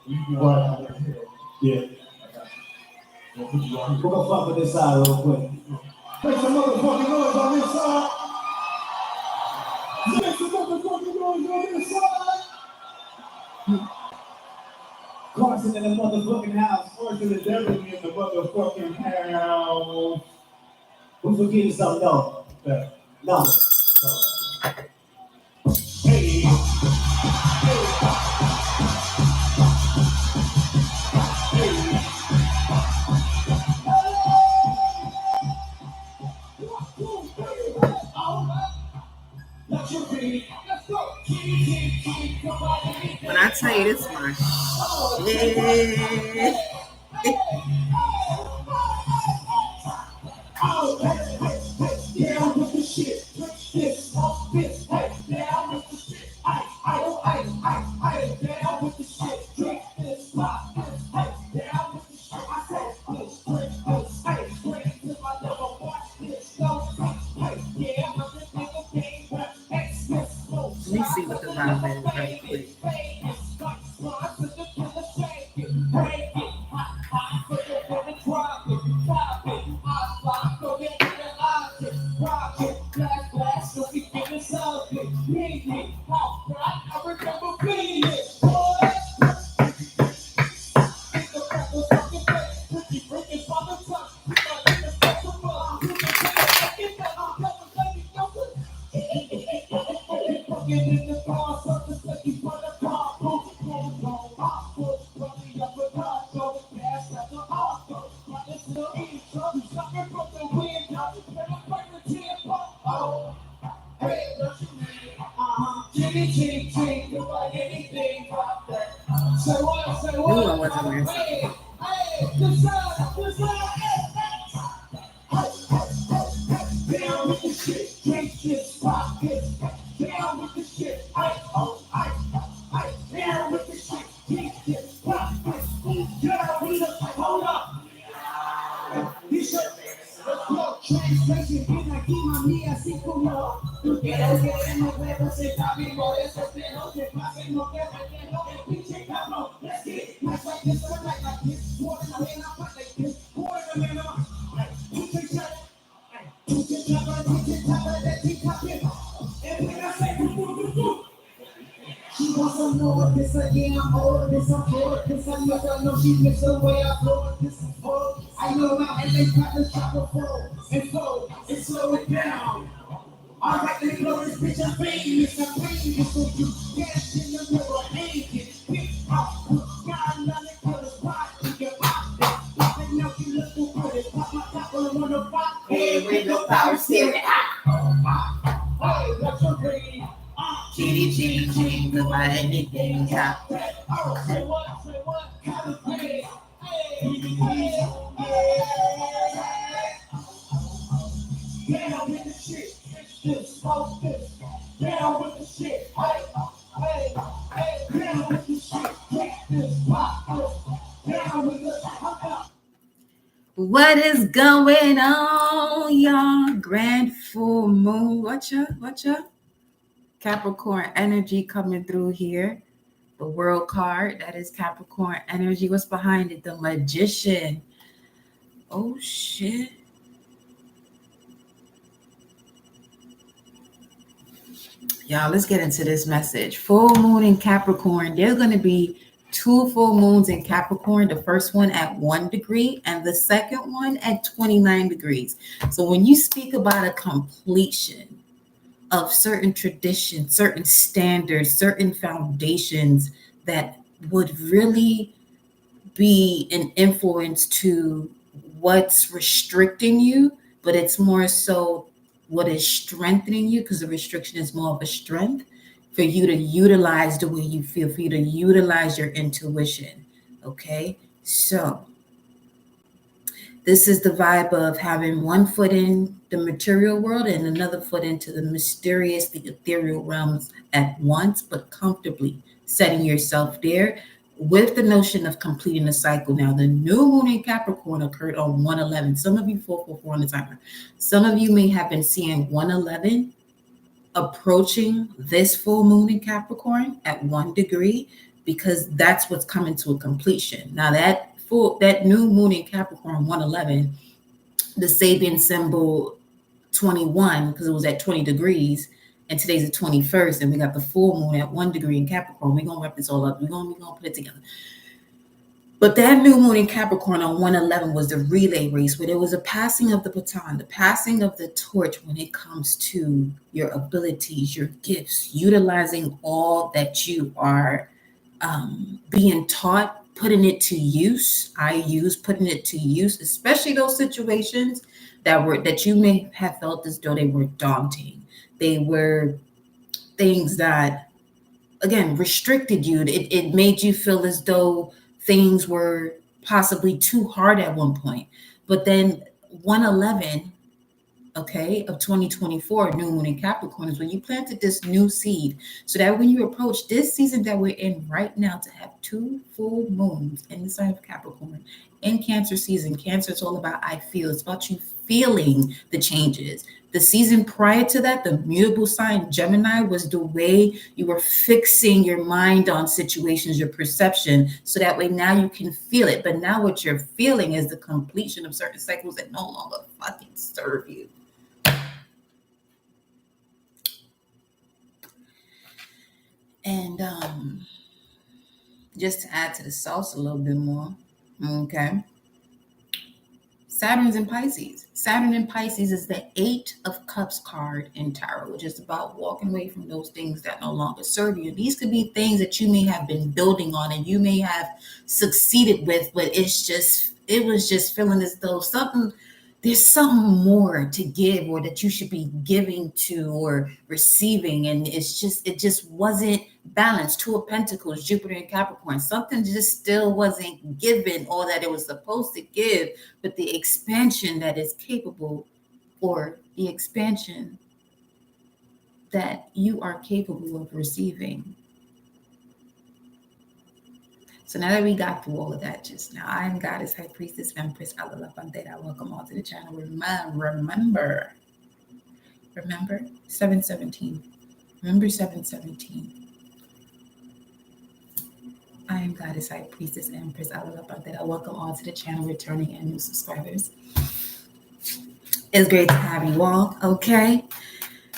What? Yeah. We're gonna fuck with this side real quick. Make some motherfucking noise on this side. Make some motherfucking noise on this side. Carson in the motherfucking house. Carson is everything in the motherfucking house. Who's forgetting something? No. Okay. No. Hey. When I tell you this one, yeah. Let me see what the vibe is right quick. What is going on, y'all? Grand full moon. Whatcha? Capricorn energy coming through here. The world card, that is Capricorn energy. What's behind it? The Magician. Oh, shit. Y'all, let's get into this message. Full moon in Capricorn. There's going to be 2 full moons in Capricorn. The first one at 1 degree and the second one at 29 degrees. So when you speak about a completion of certain traditions, certain standards, certain foundations that would really be an influence to what's restricting you, but it's more so what is strengthening you, because the restriction is more of a strength for you to utilize the way you feel, for you to utilize your intuition. Okay, so this is the vibe of having one foot in the material world and another foot into the mysterious, the ethereal realms at once, but comfortably setting yourself there with the notion of completing the cycle. Now, the new moon in Capricorn occurred on 1/11. Some of you 444 on the timer. Some of you may have been seeing 1/11 approaching this full moon in Capricorn at 1 degree. because that's what's coming to a completion. Now that new moon in Capricorn 111, the Sabian symbol 21, because it was at 20 degrees, and today's the 21st, and we got the full moon at 1 degree in Capricorn. We're gonna wrap this all up. We're gonna put it together. But that new moon in Capricorn on 111 was the relay race, where there was a passing of the baton, the passing of the torch when it comes to your abilities, your gifts, utilizing all that you are being taught, putting it to use. Putting it to use, especially those situations that you may have felt as though they were daunting. They were things that, again, restricted you. It made you feel as though things were possibly too hard at one point. But then 111, okay, of 2024, new moon in Capricorn, is when you planted this new seed, so that when you approach this season that we're in right now, to have 2 full moons in the sign of Capricorn in Cancer season. Cancer is all about I feel. It's about you feeling the changes. The season prior to that, the mutable sign Gemini, was the way you were fixing your mind on situations, your perception, so that way now you can feel it. But now what you're feeling is the completion of certain cycles that no longer fucking serve you. And just to add to the sauce a little bit more, okay, Saturn's in Pisces. Saturn in Pisces is the 8 of Cups card in tarot, which is about walking away from those things that no longer serve you. These could be things that you may have been building on and you may have succeeded with, but it was just feeling as though there's something more to give, or that you should be giving to or receiving, and it just wasn't balanced. 2 of Pentacles, Jupiter and Capricorn, something just still wasn't given all that it was supposed to give, but the expansion that is capable, or the expansion that you are capable of receiving. So now that we got through all of that just now, I am Goddess, High Priestess, Empress, Alala Pandera. Welcome all to the channel. Remember 717. Remember 717. I am Goddess, High Priestess, Empress, Alala Pandera. Welcome all to the channel, returning and new subscribers. It's great to have you all, okay?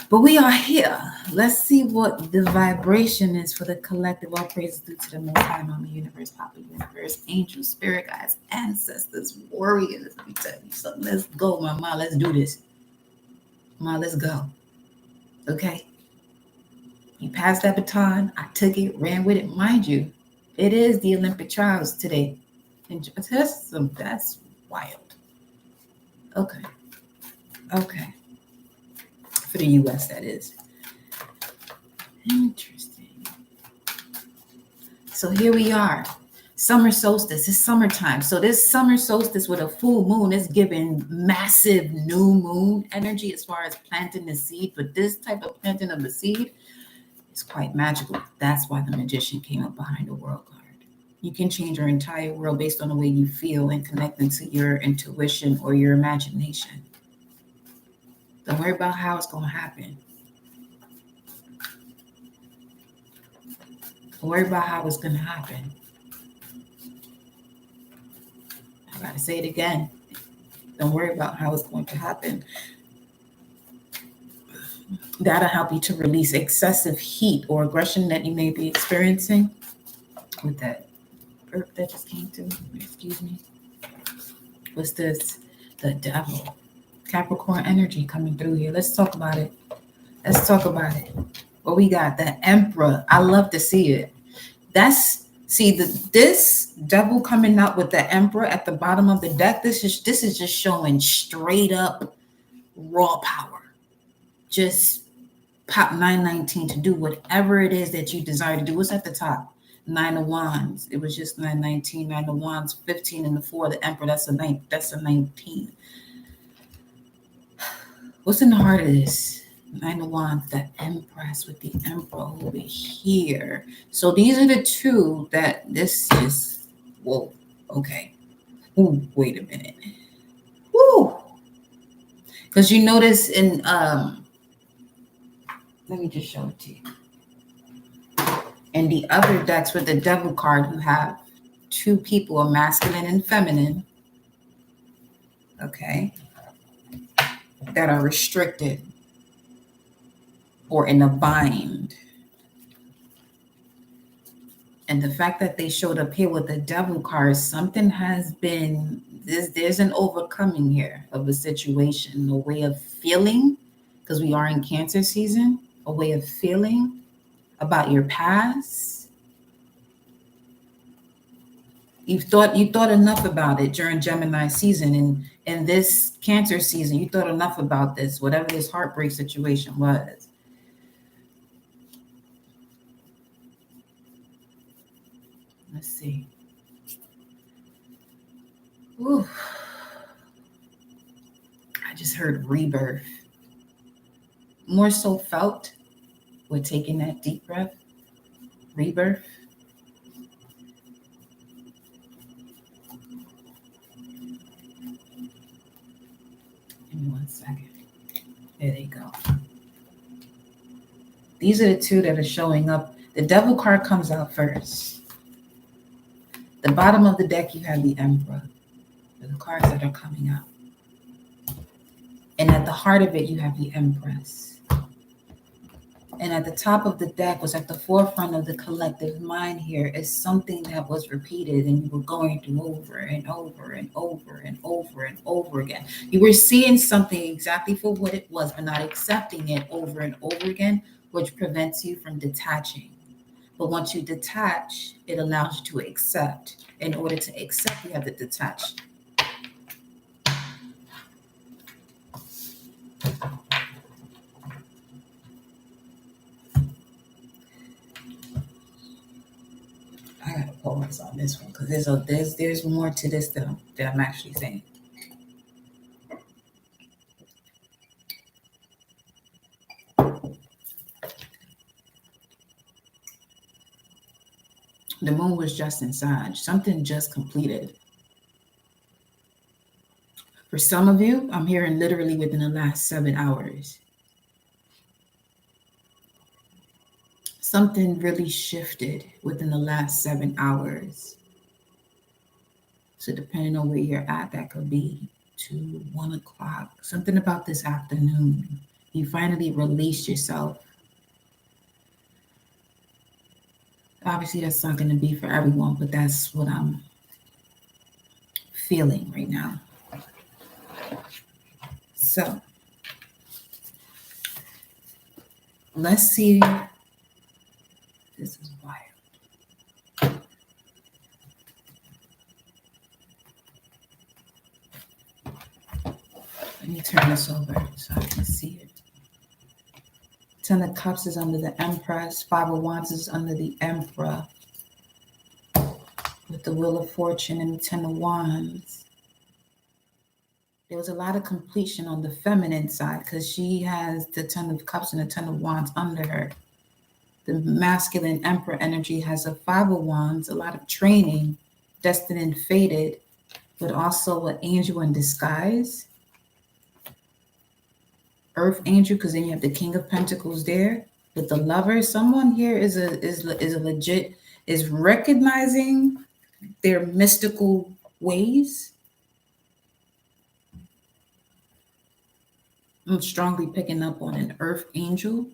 But we are here. Let's see what the vibration is for the collective. All praise due to the Most High, Mama Universe, Papa Universe, angels, spirit guides, ancestors, warriors. Let me tell you something. Let's go, Mama. Let's do this. Mama, let's go. Okay? You passed that baton. I took it, ran with it. Mind you, it is the Olympic trials today. And that's wild. Okay. For the U.S., that is. Interesting. So here we are. Summer solstice. It's summertime. So this summer solstice with a full moon is giving massive new moon energy as far as planting the seed. But this type of planting of the seed is quite magical. That's why the magician came up behind the world card. You can change your entire world based on the way you feel and connecting to your intuition or your imagination. Don't worry about how it's going to happen. Don't worry about how it's going to happen. I got to say it again. Don't worry about how it's going to happen. That'll help you to release excessive heat or aggression that you may be experiencing. With that burp that just came through. Excuse me. What's this? The devil. Capricorn energy coming through here. Let's talk about it. What we got? The Emperor. I love to see it. This devil coming out with the Emperor at the bottom of the deck. This is just showing straight up raw power. Just pop 919 to do whatever it is that you desire to do. What's at the top? 9 of Wands. It was just 919. 9 of Wands. 15 and the 4. The Emperor. That's a 19. What's in the heart of this? 9 of Wands, the Empress with the Emperor over here. So these are the two that this is, whoa, okay. Ooh, wait a minute. Woo! Because you notice let me just show it to you. And the other decks with the devil card, you have two people, a masculine and feminine, okay, that are restricted or in a bind. And the fact that they showed up here with the devil card, something has been, there's an overcoming here of a situation, a way of feeling, because we are in Cancer season, a way of feeling about your past. You thought enough about it during Gemini season, and in this Cancer season, you thought enough about this, whatever this heartbreak situation was. Let's see. Ooh. I just heard rebirth. More so felt with taking that deep breath. Rebirth. Give me 1 second. There they go. These are the two that are showing up. The devil card comes out first. The bottom of the deck, you have the Emperor. The cards that are coming out. And at the heart of it, you have the Empress. And at the top of the deck, was at the forefront of the collective mind here, is something that was repeated and you were going through over and over and over and over and over again. You were seeing something exactly for what it was, but not accepting it over and over again, which prevents you from detaching. But once you detach, it allows you to accept. In order to accept, you have to detach. I gotta pause on this one because there's more to this that I'm actually saying. The moon was just inside. Something just completed. For some of you, I'm hearing literally within the last 7 hours. Something really shifted within the last 7 hours. So depending on where you're at, that could be 2, 1 o'clock. Something about this afternoon. You finally released yourself. Obviously, that's not going to be for everyone, but that's what I'm feeling right now. So, let's see. This is wild. Let me turn this over so I can see it. 10 of Cups is under the Empress. 5 of Wands is under the Emperor. With the Wheel of Fortune and the 10 of Wands. There was a lot of completion on the feminine side because she has the 10 of Cups and the 10 of Wands under her. The masculine Emperor energy has a 5 of Wands, a lot of training, destined and fated, but also an angel in disguise. Earth angel, because then you have the King of Pentacles there. With the Lover, someone here is recognizing their mystical ways. I'm strongly picking up on an Earth angel.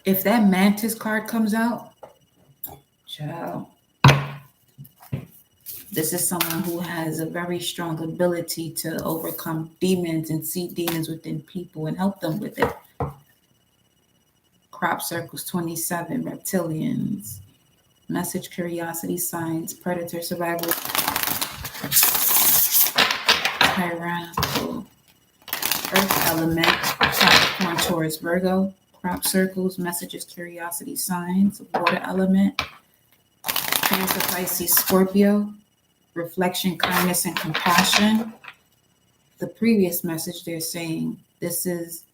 If that Mantis card comes out, child, this is someone who has a very strong ability to overcome demons and see demons within people and help them with it. Crop circles 27, reptilians, message, curiosity, signs, predator, survival, tyrannical, earth element, Capricorn, Taurus, Virgo, crop circles, messages, curiosity, signs, water element, Cancer, Pisces, Scorpio, reflection, kindness, and compassion. The previous message they're saying, this is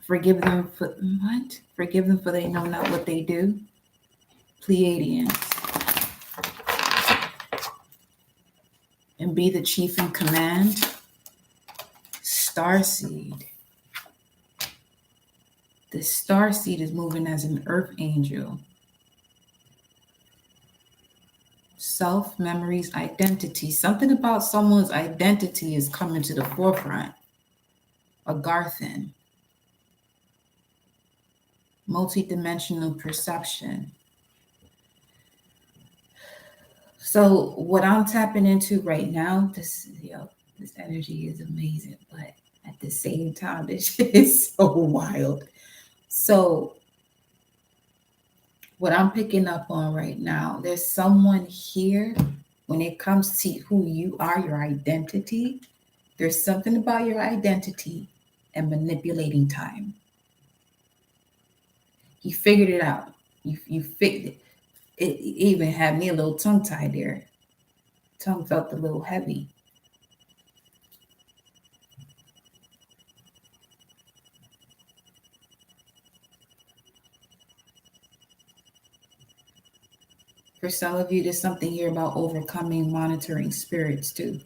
forgive them for what? Forgive them for they know not what they do. Pleiadians. and be the chief in command. Starseed. The starseed is moving as an earth angel. Self, memories, identity. Something about someone's identity is coming to the forefront. A Garthan. Multidimensional perception. So what I'm tapping into right now, this energy is amazing, but at the same time, this shit is so wild. So what I'm picking up on right now, there's someone here when it comes to who you are, your identity. There's something about your identity and manipulating time. You figured it out. You figured it. It even had me a little tongue tied there. Tongue felt a little heavy. For some of you, there's something here about overcoming monitoring spirits too.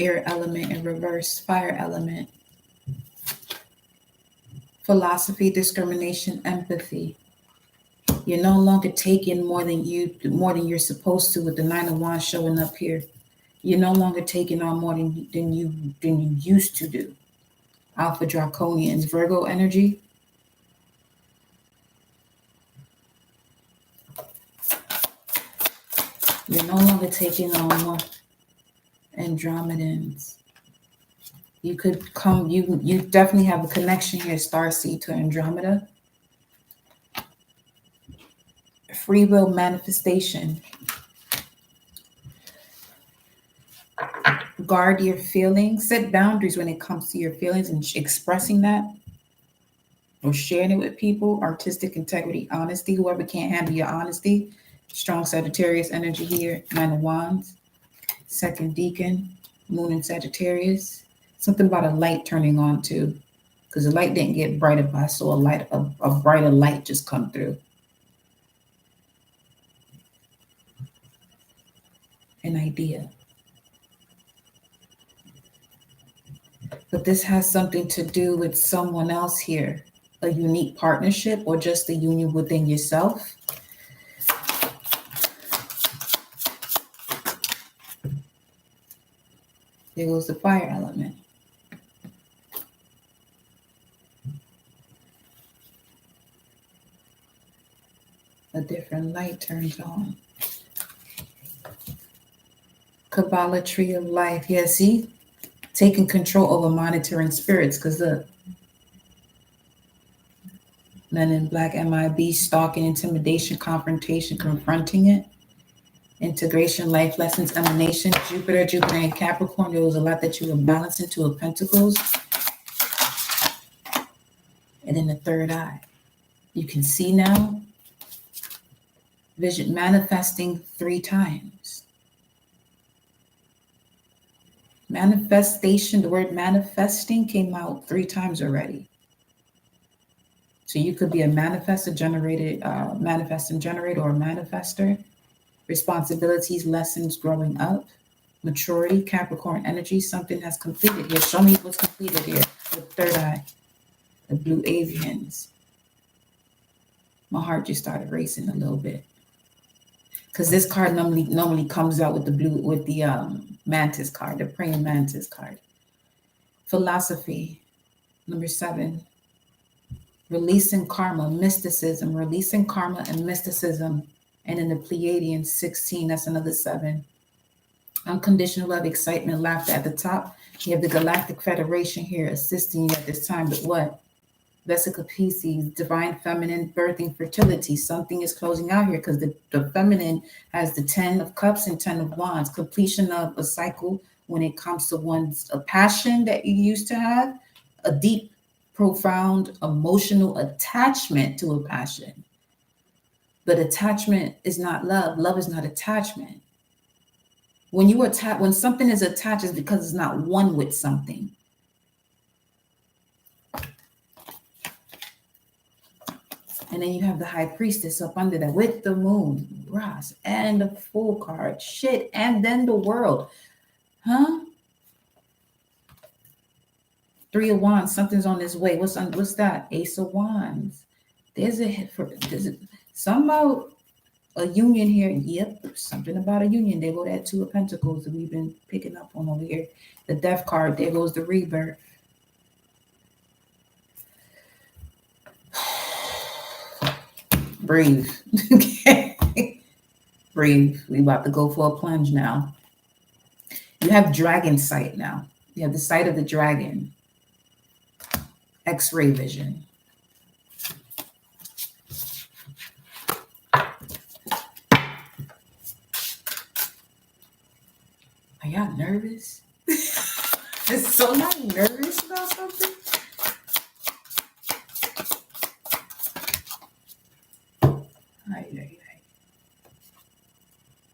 Air element in reverse, fire element. Philosophy, discrimination, empathy. You're no longer taking more than you're supposed to with the Nine of Wands showing up here. You're no longer taking on more than you used to do. Alpha Draconians, Virgo energy. You're no longer taking on more. Andromedans. You could come, you definitely have a connection here, Starseed to Andromeda. Free will manifestation. Guard your feelings. Set boundaries when it comes to your feelings and expressing that or sharing it with people. Artistic integrity, honesty. Whoever can't handle your honesty. Strong Sagittarius energy here. Nine of Wands. Second Deacon. Moon in Sagittarius. Something about a light turning on too. Because the light didn't get brighter, but I saw a brighter light just come through. An idea. But this has something to do with someone else here, a unique partnership or just a union within yourself. There goes the fire element. A different light turns on. Kabbalah tree of life. Yeah, see? Taking control over monitoring spirits, because the Men in Black, MIB, stalking, intimidation, confrontation, confronting it. Integration, life lessons, emanation. Jupiter and Capricorn. There was a lot that you were balancing to a Pentacles. And then the third eye. You can see now. Vision manifesting 3 times. Manifestation, the word manifesting came out 3 times already. So you could be a manifesting generator or a manifester. Responsibilities, lessons growing up. Maturity, Capricorn energy, something has completed here. Show me what's completed here. The third eye, the blue avians. My heart just started racing a little bit. Because this card normally comes out with the blue, with the mantis card, the praying mantis card. Philosophy, number 7. Releasing karma, mysticism, releasing karma and mysticism. And in the Pleiadians, 16, that's another 7. Unconditional love, excitement, laughter at the top. You have the Galactic Federation here assisting you at this time, but what? Vesica Pisces, divine feminine, birthing, fertility. Something is closing out here because the feminine has the 10 of cups and 10 of wands. Completion of a cycle when it comes to a passion that you used to have, a deep profound emotional attachment to a passion. But attachment is not love. Love is not attachment. When something is attached, it's because it's not one with something. And then you have the high priestess up under that with the moon, Ross, and the full card, shit, and then the world. Huh? Three of Wands, something's on its way. What's that? Ace of Wands. There's something about a union here. Yep, something about a union. There go that Two of Pentacles that we've been picking up on over here. The Death card, there goes the rebirth. Breathe. Okay. Breathe. We about to go for a plunge now. You have dragon sight now. You have the sight of the dragon. X-ray vision. Are y'all nervous? Is somebody nervous about something?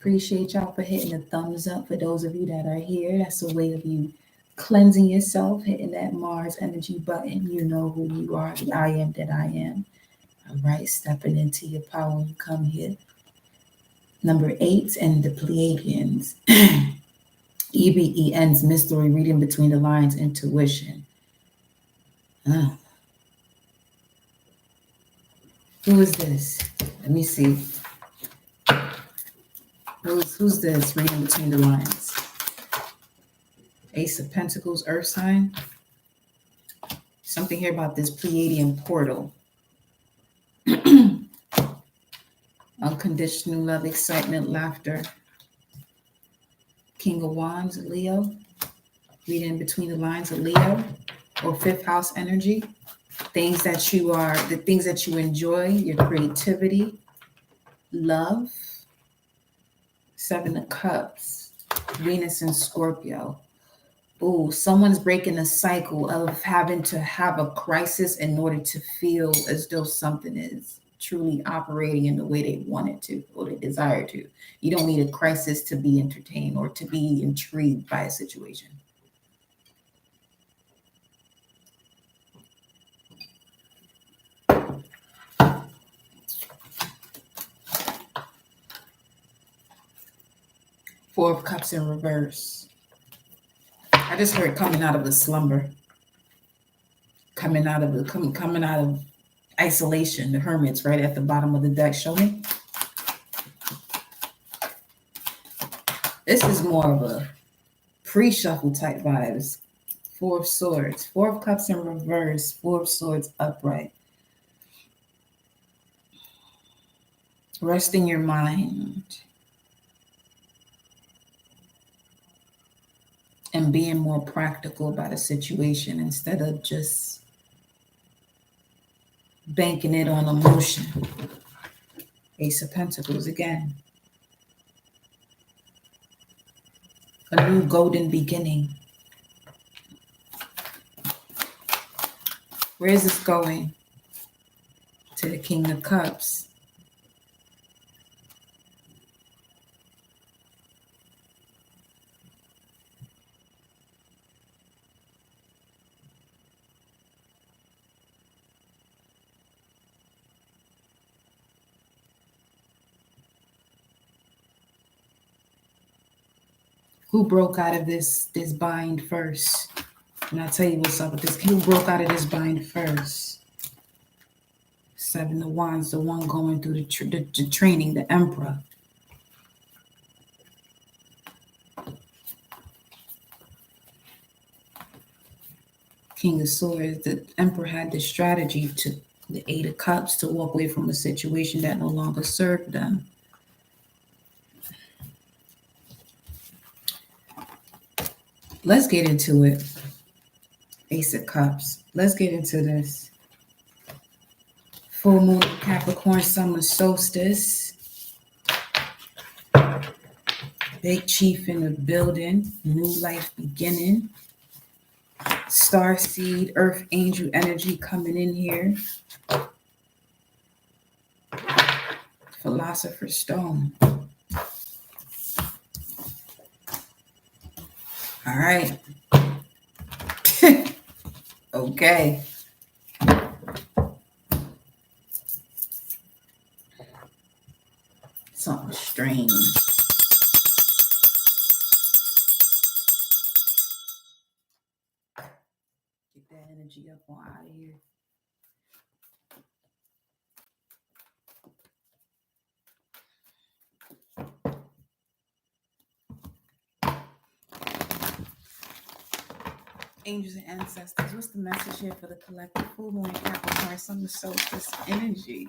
Appreciate y'all for hitting the thumbs up. For those of you that are here, that's a way of you cleansing yourself, hitting that Mars energy button. You know who you are, the I am that I am. All right, stepping into your power when you come here. Number 8, and the Pleiadians. EBEN's mystery, reading between the lines, intuition. Who is this? Let me see. Who's this reading between the lines? Ace of Pentacles, Earth sign. Something here about this Pleiadian portal. Unconditional love, excitement, laughter. King of Wands, Leo. Reading between the lines of Leo or 5th house energy. The things that you enjoy, your creativity, love. 7 of Cups, Venus and Scorpio. Ooh, someone's breaking a cycle of having to have a crisis in order to feel as though something is truly operating in the way they want it to or they desire to. You don't need a crisis to be entertained or to be intrigued by a situation. Four of Cups in reverse. I just heard coming out of the slumber. Coming out of isolation. The Hermit's right at the bottom of the deck. Show me. This is more of a pre-shuffle type vibes. 4 of Swords. 4 of Cups in reverse. 4 of Swords upright. Resting your mind. And being more practical about a situation instead of just banking it on emotion. Ace of Pentacles again. A new golden beginning. Where is this going? To the King of Cups. Who broke out of this bind first? And I'll tell you what's up with this. Who broke out of this bind first? 7 of Wands, the one going through the training, the Emperor. King of Swords, the Emperor had the strategy to the 8 of Cups to walk away from a situation that no longer served them. Let's get into it. Ace of Cups. Let's get into this. Full moon, Capricorn, summer solstice. Big chief in the building. New life beginning. Star seed, earth angel energy coming in here. Philosopher's stone. All right. Okay. Something strange. Get that energy up on out of here. Angels and ancestors, what's the message here for the collective full moon Capricorn summer solstice energy?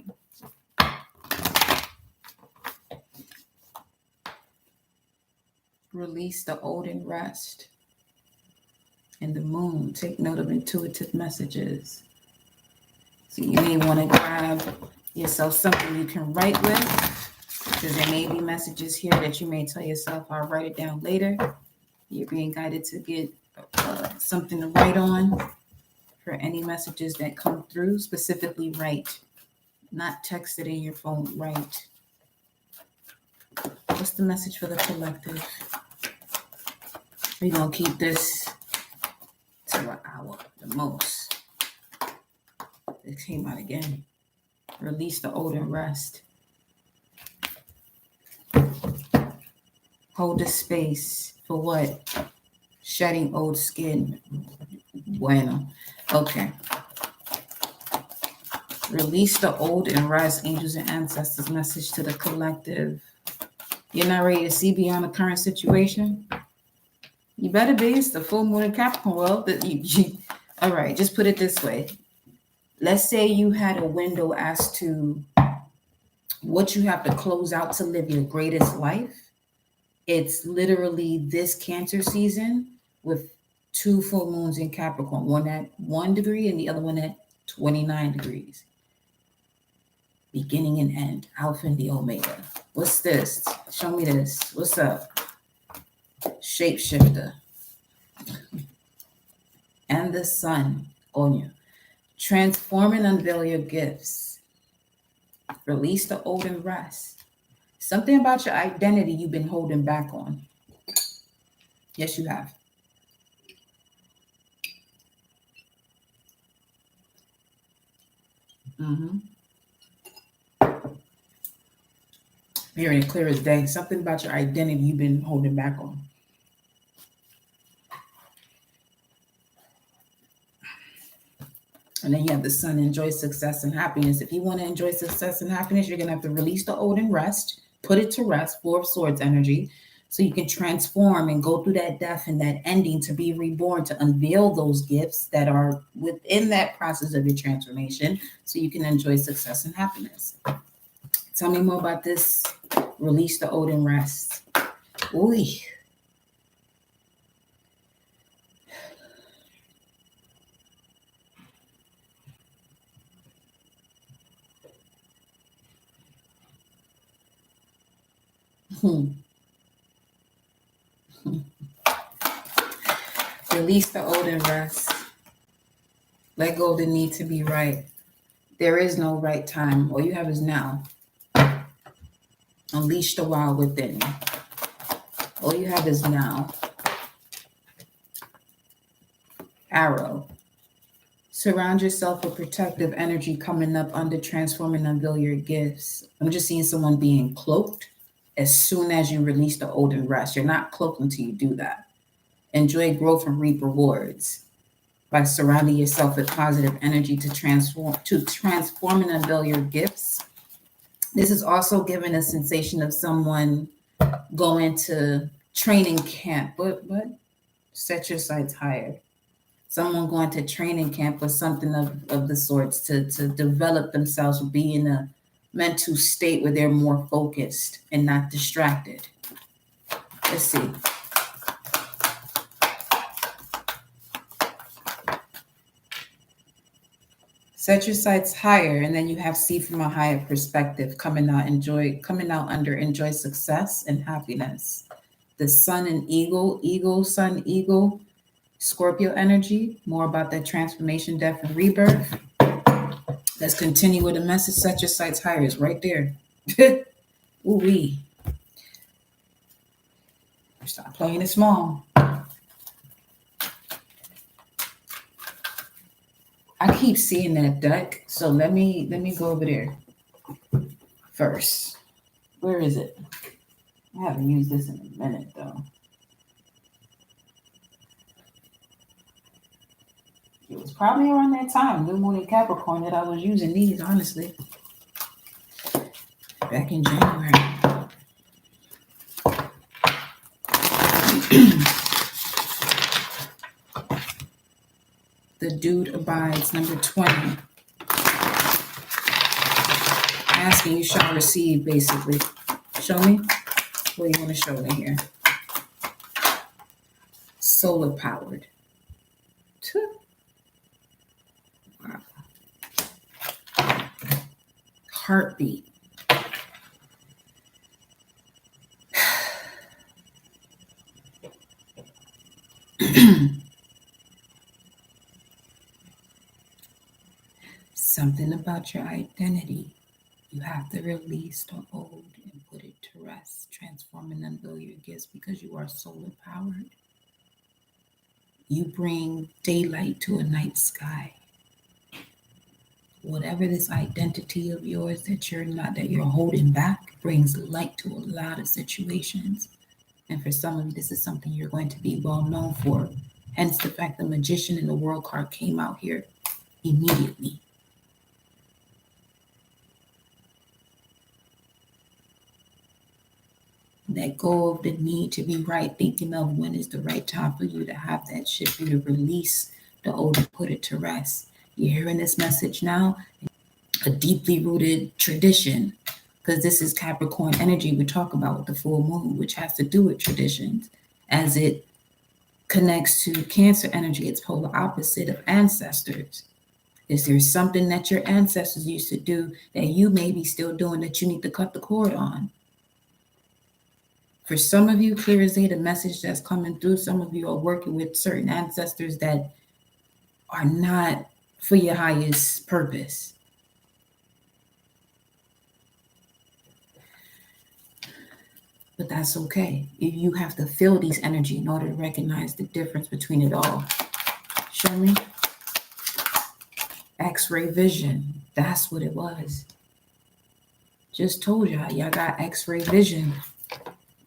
Release the old and rest. And the moon, take note of intuitive messages. So you may want to grab yourself something you can write with, because there may be messages here that you may tell yourself, I'll write it down later. You're being guided to get something to write on for any messages that come through. Specifically write, not text it in your phone, write. What's the message for the collective? We're going to keep this to an hour, the most. It came out again. Release the old and rest. Hold the space for what? Shedding old skin. Bueno. Okay. Release the old and rest. Angels and ancestors message to the collective. You're not ready to see beyond the current situation? You better be. It's the full moon in Capricorn. Well, all right, just put it this way. Let's say you had a window as to what you have to close out to live your greatest life. It's literally this Cancer season with 2 full moons in Capricorn, one at 1 degree and the other one at 29 degrees. Beginning and end, Alpha and the Omega. What's this? Show me this. What's up? Shapeshifter. And the sun on you. Transform and unveil your gifts. Release the old and rest. Something about your identity you've been holding back on. Yes, you have. Hearing it clear as day. Something about your identity you've been holding back on. And then you have the sun, enjoy success and happiness. If you want to enjoy success and happiness, you're going to have to release the old and rest, put it to rest, 4 of Swords energy, so you can transform and go through that death and that ending to be reborn, to unveil those gifts that are within that process of your transformation, so you can enjoy success and happiness. Tell me more about this. Release the old and rest. Ooh. Release the old and rest. Let go of the need to be right. There is no right time. All you have is now. Unleash the wild within you. All you have is now. Arrow. Surround yourself with protective energy coming up under transform and unveil your gifts. I'm just seeing someone being cloaked as soon as you release the old and rest. You're not cloaked until you do that. Enjoy growth and reap rewards by surrounding yourself with positive energy to transform and unveil your gifts. This is also giving a sensation of someone going to training camp, but set your sights higher. Someone going to training camp or something of the sorts to develop themselves, be in a mental state where they're more focused and not distracted. Let's see. Set your sights higher, and then you have see from a higher perspective, coming out under enjoy success and happiness. The sun and eagle, sun, eagle, Scorpio energy, more about that transformation, death, and rebirth. Let's continue with the message. Set your sights higher. It's right there. Ooh-wee. Stop playing it small. I keep seeing that deck, so let me go over there first. Where is it? I haven't used this in a minute though. It was probably around that time, New Moon in Capricorn, that I was using these, honestly. Back in January. The Dude Abides, number 20. Asking you shall receive, basically. Show me. What do you want to show in here? Solar powered. Wow. Heartbeat. Something about your identity. You have to release the old and put it to rest, transform and unveil your gifts because you are solar powered. You bring daylight to a night sky. Whatever this identity of yours that you're holding back brings light to a lot of situations. And for some of you, this is something you're going to be well known for. Hence the fact the Magician and the World card came out here immediately. Let go of the need to be right, thinking of when is the right time for you to have that shit, for you to release the old and put it to rest. You're hearing this message now? A deeply rooted tradition, because this is Capricorn energy we talk about with the full moon, which has to do with traditions. As it connects to Cancer energy, it's polar opposite of ancestors. Is there something that your ancestors used to do that you may be still doing that you need to cut the cord on? For some of you, clear as day, the message that's coming through, some of you are working with certain ancestors that are not for your highest purpose. But that's okay. You have to feel these energy in order to recognize the difference between it all. Show me. X-ray vision. That's what it was. Just told y'all got X-ray vision.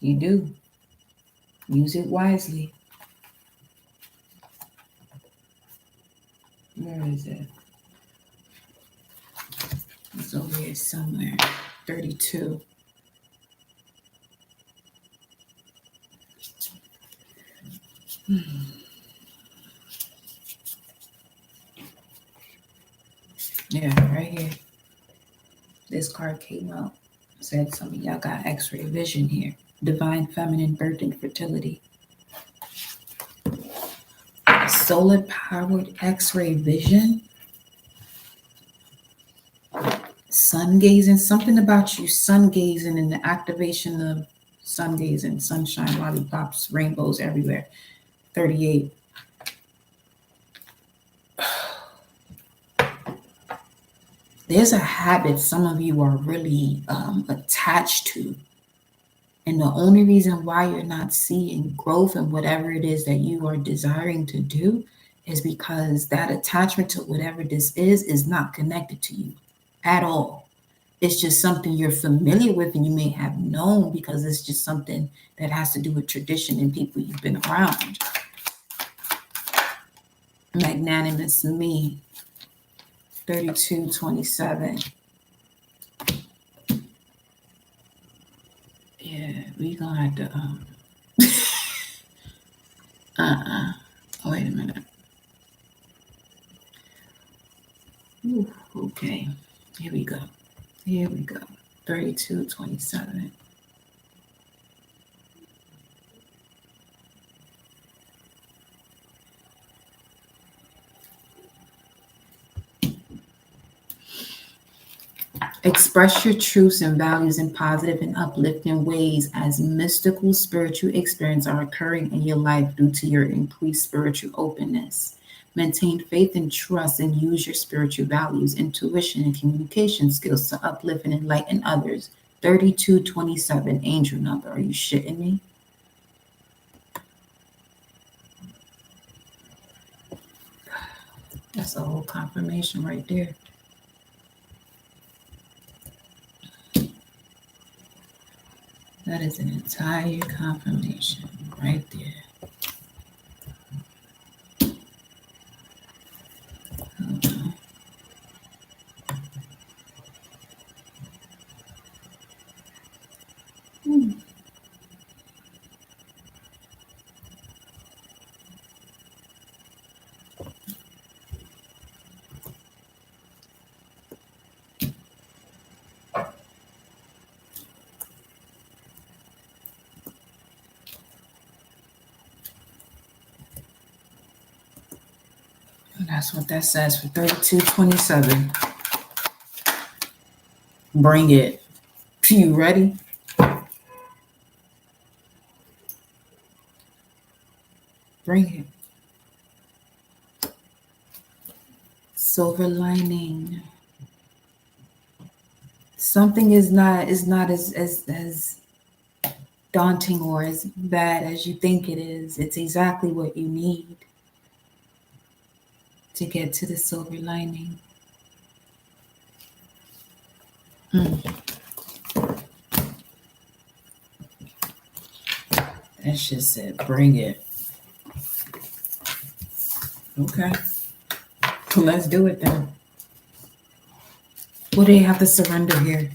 You do. Use it wisely. Where is it? It's over here somewhere. 32. Yeah, right here. This card came out. Said some of y'all got X-ray vision here. Divine feminine birth and fertility. Solar powered X-ray vision. Sun gazing. Something about you sun gazing and the activation of sun gazing, sunshine, lollipops, rainbows everywhere. 38. There's a habit some of you are really attached to. And the only reason why you're not seeing growth in whatever it is that you are desiring to do is because that attachment to whatever this is not connected to you at all. It's just something you're familiar with and you may have known because it's just something that has to do with tradition and people you've been around. Magnanimous me. 3227. Yeah, we gonna have to wait a minute. Ooh, okay. Here we go. 3227. Express your truths and values in positive and uplifting ways as mystical spiritual experiences are occurring in your life due to your increased spiritual openness. Maintain faith and trust and use your spiritual values, intuition, and communication skills to uplift and enlighten others. 3227, angel number. Are you shitting me? That's a whole confirmation right there. That is an entire confirmation right there. Hold on. That's what that says for 3227. Bring it. You ready? Bring it. Silver lining. Something is not as daunting or as bad as you think it is. It's exactly what you need to get to the silver lining. That shit said, bring it. Okay. Let's do it then. What do they have to surrender here?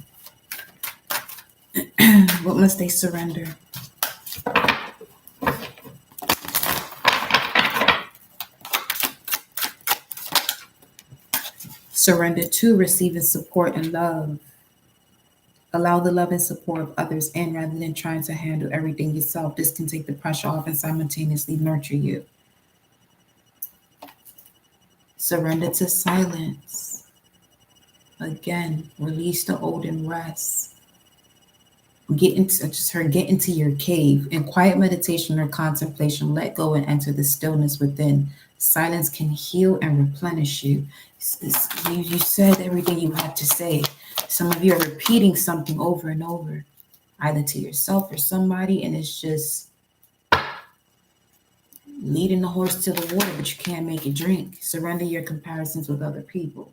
What must they surrender? Surrender to receiving support and love. Allow the love and support of others in rather than trying to handle everything yourself. This can take the pressure off and simultaneously nurture you. Surrender to silence. Again, release the old and rest. Get into your cave. In quiet meditation or contemplation, let go and enter the stillness within. Silence can heal and replenish you. You said everything you had to say. Some of you are repeating something over and over, either to yourself or somebody, and it's just leading the horse to the water, but you can't make it drink. Surrender your comparisons with other people.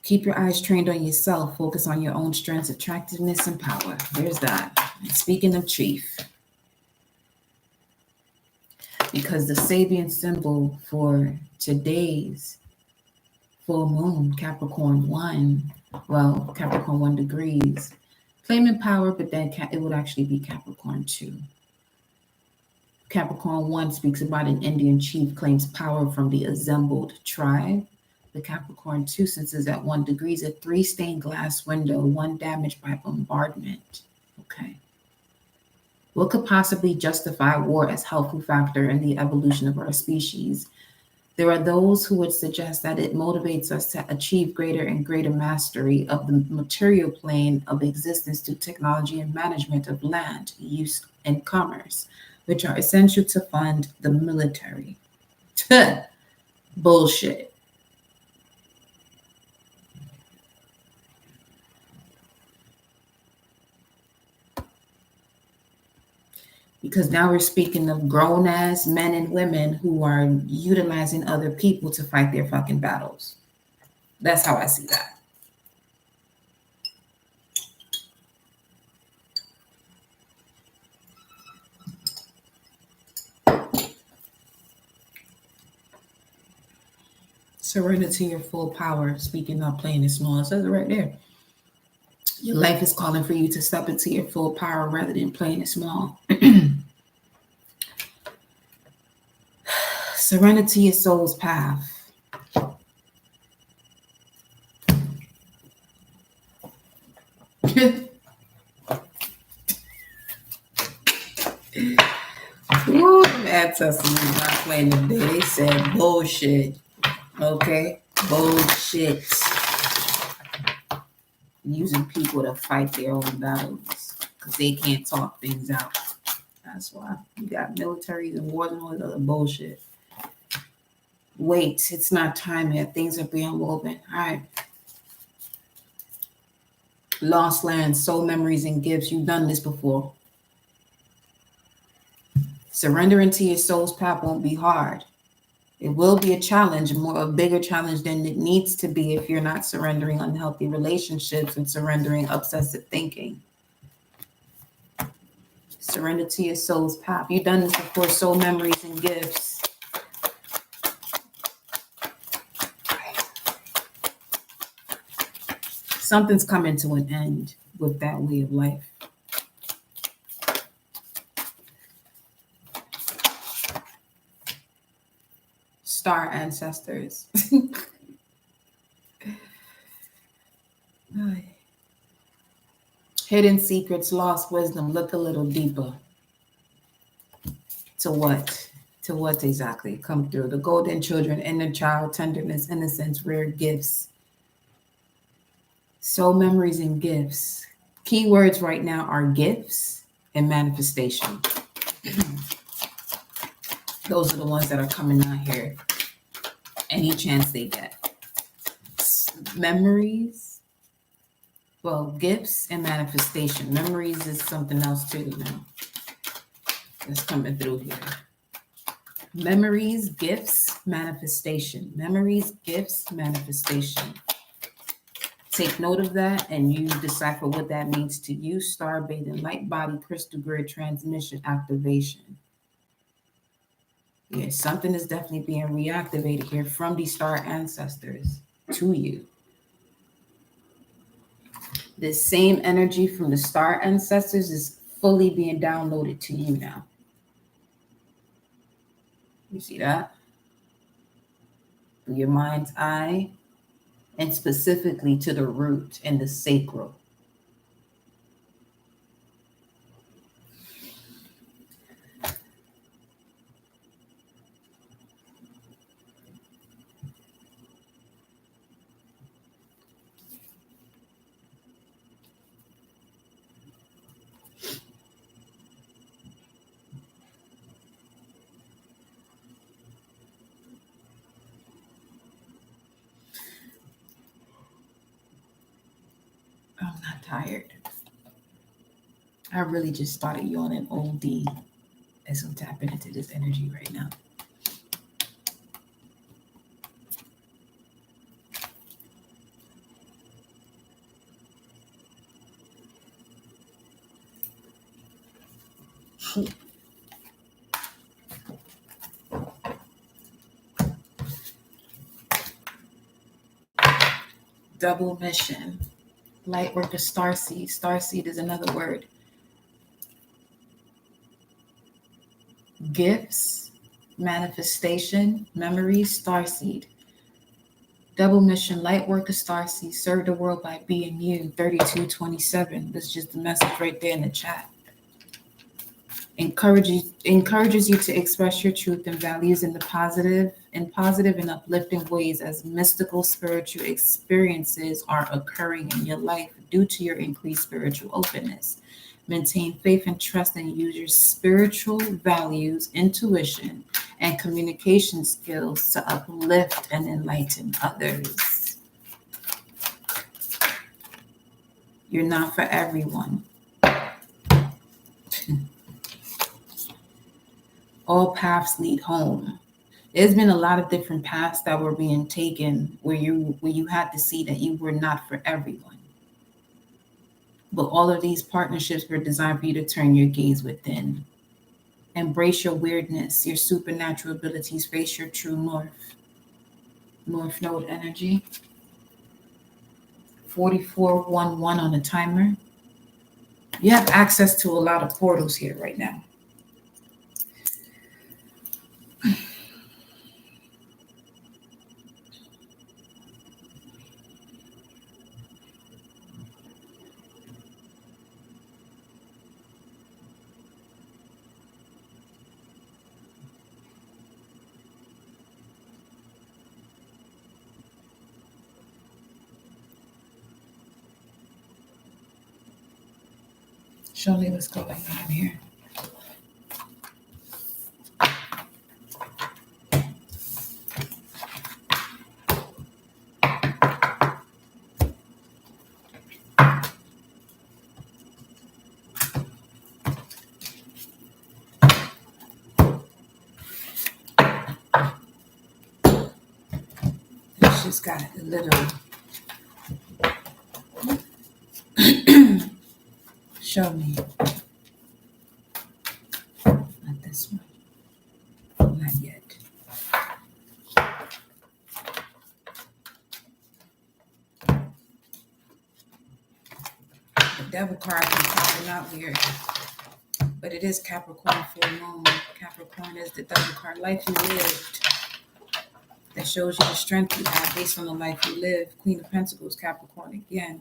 Keep your eyes trained on yourself. Focus on your own strengths, attractiveness, and power. There's that. And speaking of chief, because the Sabian symbol for today's full moon, Capricorn 1, well, Capricorn 1 degrees, claiming power, but then it would actually be Capricorn 2. Capricorn 1 speaks about an Indian chief claims power from the assembled tribe. The Capricorn 2, since it's at 1 degrees, a 3 stained glass window, 1 damaged by bombardment. Okay. What could possibly justify war as helpful factor in the evolution of our species? There are those who would suggest that it motivates us to achieve greater and greater mastery of the material plane of existence through technology and management of land, use, and commerce, which are essential to fund the military. Bullshit. Because now we're speaking of grown-ass men and women who are utilizing other people to fight their fucking battles. That's how I see that. Surrender to your full power. Speaking of playing it small, it says it right there. Your life is calling for you to step into your full power rather than playing it small. Surrender to your soul's path. Woo, ancestors not playing today. They said bullshit. Okay? Bullshit. using people to fight their own battles because they can't talk things out. That's why you got militaries and wars and all this other bullshit. Wait, it's not time yet. Things are being woven. All right. Lost lands, soul memories, and gifts. You've done this before. Surrendering to your soul's path won't be hard. It will be a challenge, a bigger challenge than it needs to be if you're not surrendering unhealthy relationships and surrendering obsessive thinking. Surrender to your soul's path. You've done this before, soul memories and gifts. Something's coming to an end with that way of life. Star ancestors. Hidden secrets, lost wisdom. Look a little deeper. To what? To what exactly? Come through. The golden children, inner child, tenderness, innocence, rare gifts. Soul memories and gifts. Keywords right now are gifts and manifestation. Those are the ones that are coming out here any chance they get. Memories, well, gifts and manifestation. Memories is something else too now. That's coming through here. Memories, gifts, manifestation. Memories, gifts, manifestation. Take note of that and you decipher what that means to you. Star bathing, light body, crystal grid, transmission, activation. Yeah, something is definitely being reactivated here from these star ancestors to you. This same energy from the star ancestors is fully being downloaded to you now. You see that? Through your mind's eye, and specifically to the root and the sacral. I'm not tired. I really just started yawning OD as I'm tapping into this energy right now. Double mission. Light worker, starseed. Starseed is another word. Gifts, manifestation, memories, starseed. Double mission, light worker, starseed. Serve the world by being you. 3227. That's just the message right there in the chat. Encourages you to express your truth and values in positive and uplifting ways as mystical spiritual experiences are occurring in your life due to your increased spiritual openness. Maintain faith and trust and use your spiritual values, intuition, and communication skills to uplift and enlighten others. You're not for everyone. All paths lead home. There's been a lot of different paths that were being taken where you had to see that you were not for everyone. But all of these partnerships were designed for you to turn your gaze within. Embrace your weirdness, your supernatural abilities, face your true north. North node energy. 4411 on the timer. You have access to a lot of portals here right now. Show me what's going on here. It's just got a little. Show me. Not this one. Not yet. The devil card is popping out weird. But it is Capricorn full moon. Capricorn is the devil card. Life you lived. That shows you the strength you have based on the life you live. Queen of Pentacles, Capricorn again.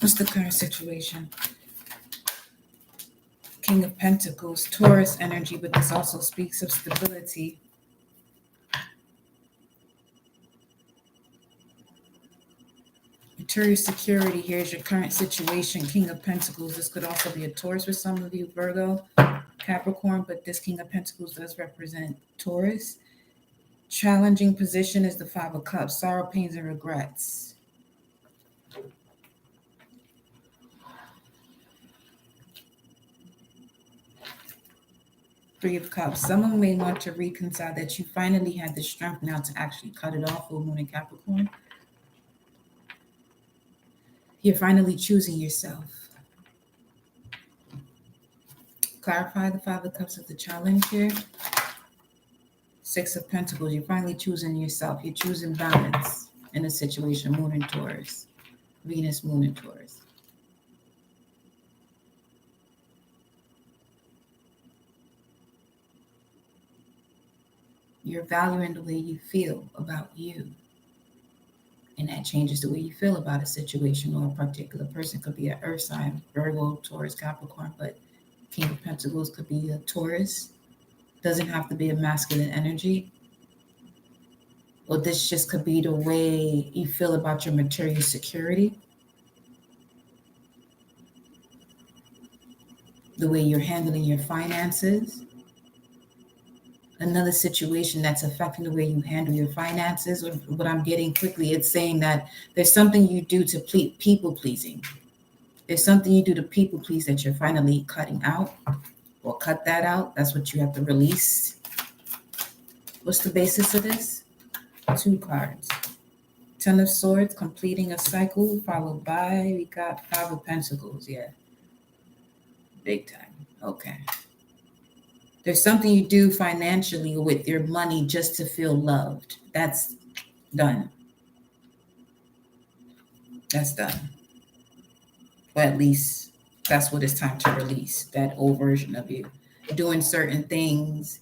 What's the current situation? King of Pentacles, Taurus energy, but this also speaks of stability. Material security, here's your current situation. King of Pentacles, this could also be a Taurus for some of you, Virgo, Capricorn, but this King of Pentacles does represent Taurus. Challenging position is the Five of Cups, sorrow, pains, and regrets. Three of Cups. Someone may want to reconcile that you finally had the strength now to actually cut it off, full moon in Capricorn. You're finally choosing yourself. Clarify the Five of Cups of the challenge here. Six of Pentacles. You're finally choosing yourself. You're choosing balance in a situation. Moon in Taurus. Venus, moon in Taurus. You're valuing the way you feel about you. And that changes the way you feel about a situation or a particular person. Could be an earth sign, Virgo, Taurus, Capricorn, but King of Pentacles could be a Taurus. Doesn't have to be a masculine energy. Or this just could be the way you feel about your material security. The way you're handling your finances. Another situation that's affecting the way you handle your finances. Or what I'm getting quickly, it's saying that there's something you do to people pleasing. There's something you do to people please that you're finally cutting out, or cut that out. That's what you have to release. What's the basis of this? Two cards. Ten of Swords, completing a cycle, followed by, we got Five of Pentacles. Yeah. Big time. Okay. There's something you do financially with your money just to feel loved. That's done. That's done. Or at least that's what it's time to release, that old version of you. Doing certain things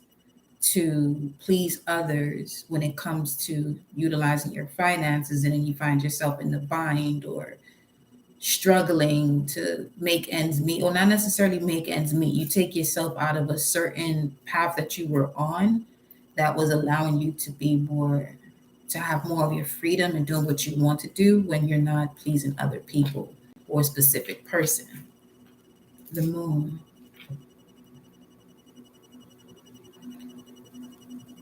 to please others when it comes to utilizing your finances, and then you find yourself in the bind or struggling to make ends meet, or not necessarily make ends meet. You take yourself out of a certain path that you were on that was allowing you to be more, to have more of your freedom and doing what you want to do when you're not pleasing other people or a specific person. The moon.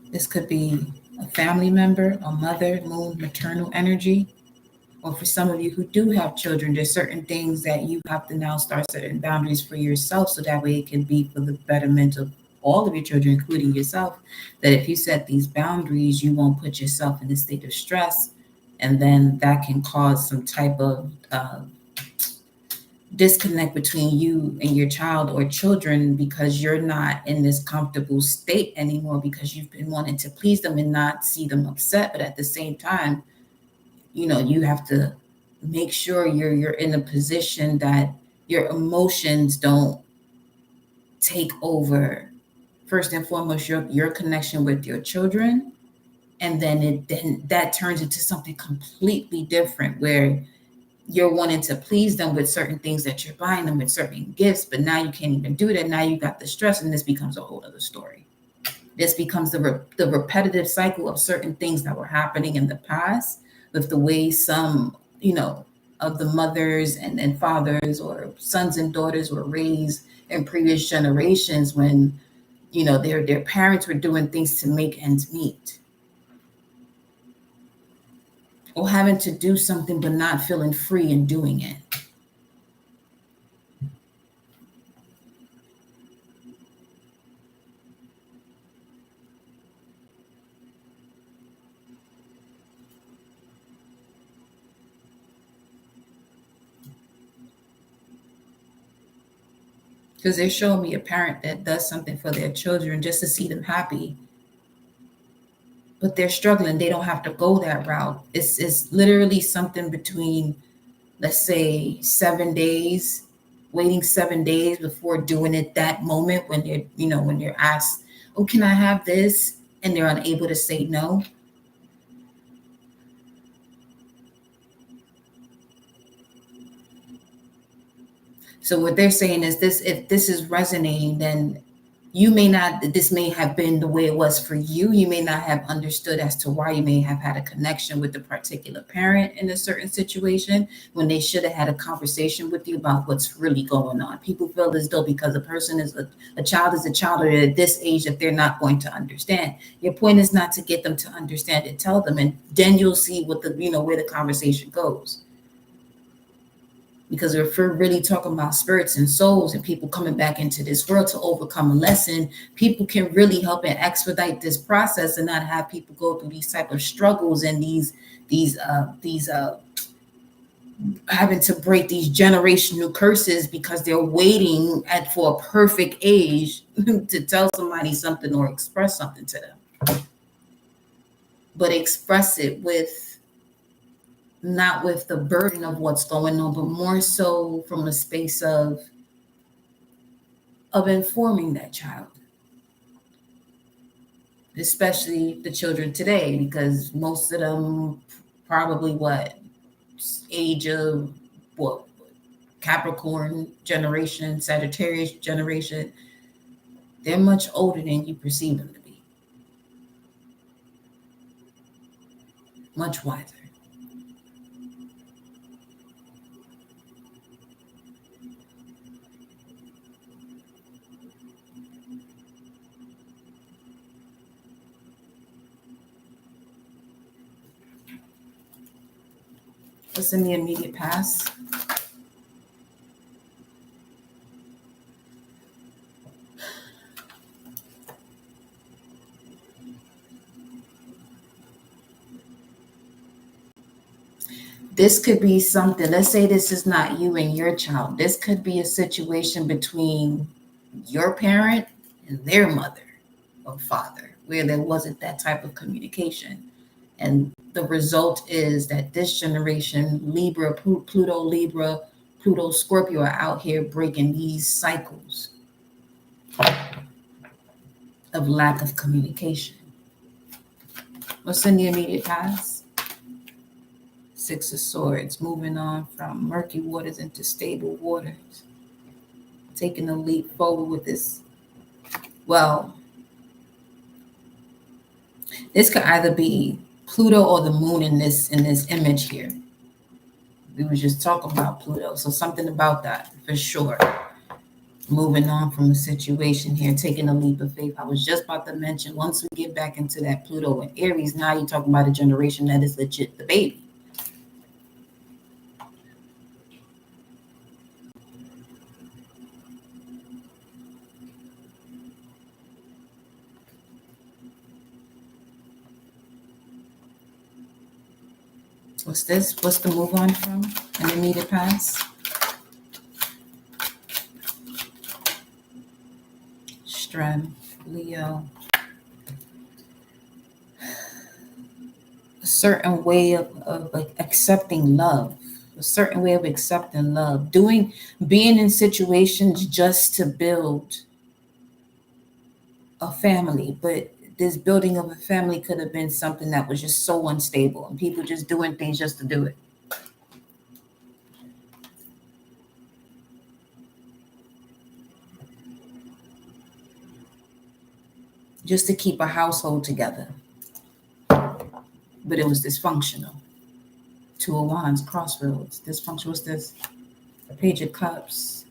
This could be a family member, a mother, moon, maternal energy. Or for some of you who do have children, there's certain things that you have to now start setting boundaries for yourself, so that way it can be for the betterment of all of your children, including yourself. That if you set these boundaries, you won't put yourself in a state of stress, and then that can cause some type of disconnect between you and your child or children, because you're not in this comfortable state anymore, because you've been wanting to please them and not see them upset. But at the same time, you have to make sure you're in a position that your emotions don't take over. First and foremost, your connection with your children, and then that turns into something completely different, where you're wanting to please them with certain things that you're buying them with certain gifts, but now you can't even do that. Now you got the stress, and this becomes a whole other story. This becomes the repetitive cycle of certain things that were happening in the past with the way some, of the mothers and fathers or sons and daughters were raised in previous generations when, their parents were doing things to make ends meet, or having to do something but not feeling free in doing it. Because they're showing me a parent that does something for their children just to see them happy, but they're struggling. They don't have to go that route. It's literally something between, let's say, 7 days, waiting 7 days before doing it that moment when you're asked, oh, can I have this? And they're unable to say no. So what they're saying is this: if this is resonating, then this may have been the way it was for you. You may not have understood as to why. You may have had a connection with the particular parent in a certain situation when they should have had a conversation with you about what's really going on. People feel as though because a person is a child is a child, or at this age, that they're not going to understand. Your point is not to get them to understand it. Tell them, and then you'll see what where the conversation goes. Because if we're really talking about spirits and souls and people coming back into this world to overcome a lesson, people can really help and expedite this process and not have people go through these type of struggles and these having to break these generational curses because they're waiting for a perfect age to tell somebody something or express something to them. But express it not with the burden of what's going on, but more so from a space of informing that child, especially the children today, because most of them probably age of Capricorn generation, Sagittarius generation, they're much older than you perceive them to be, much wiser. What's in the immediate past? This could be something, let's say this is not you and your child. This could be a situation between your parent and their mother or father, where there wasn't that type of communication. And the result is that this generation, Libra, Pluto, Scorpio, are out here breaking these cycles of lack of communication. What's in the immediate past? Six of Swords, moving on from murky waters into stable waters. Taking a leap forward with this. Well, this could either be Pluto or the moon in this image here. We were just talking about Pluto, so something about that for sure. Moving on from a situation here, taking a leap of faith. I was just about to mention, once we get back into that Pluto and Aries, now you're talking about a generation that is legit the baby. What's this? What's the move on from in the immediate past? Strength, Leo. A certain way of like accepting love. A certain way of accepting love. Being in situations just to build a family, but this building of a family could have been something that was just so unstable and people just doing things just to do it. just to keep a household together. But it was dysfunctional. Two of Wands, crossroads. Dysfunction was this. Page of Cups,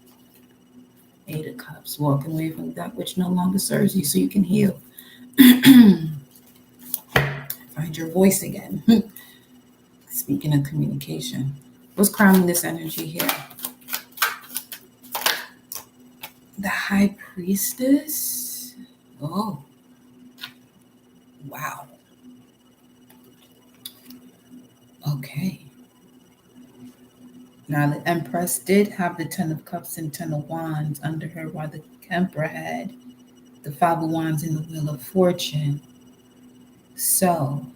Eight of Cups. Walking away from that which no longer serves you so you can heal. Find your voice again. Speaking of communication. What's crowning this energy here? The High Priestess. Oh. Wow. Okay. Now the Empress did have the Ten of Cups and Ten of Wands under her, while the Emperor had the Five of Wands and the Wheel of Fortune. So,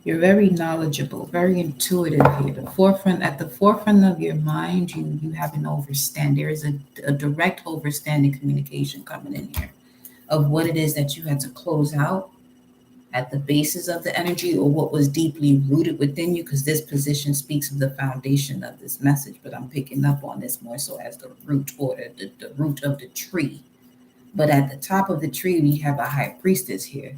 you're very knowledgeable, very intuitive here. At the forefront of your mind, you have an overstand. There is a direct overstanding communication coming in here of what it is that you had to close out at the basis of the energy, or what was deeply rooted within you, because this position speaks of the foundation of this message, but I'm picking up on this more so as the root, or the root of the tree. But at the top of the tree, we have a High Priestess here.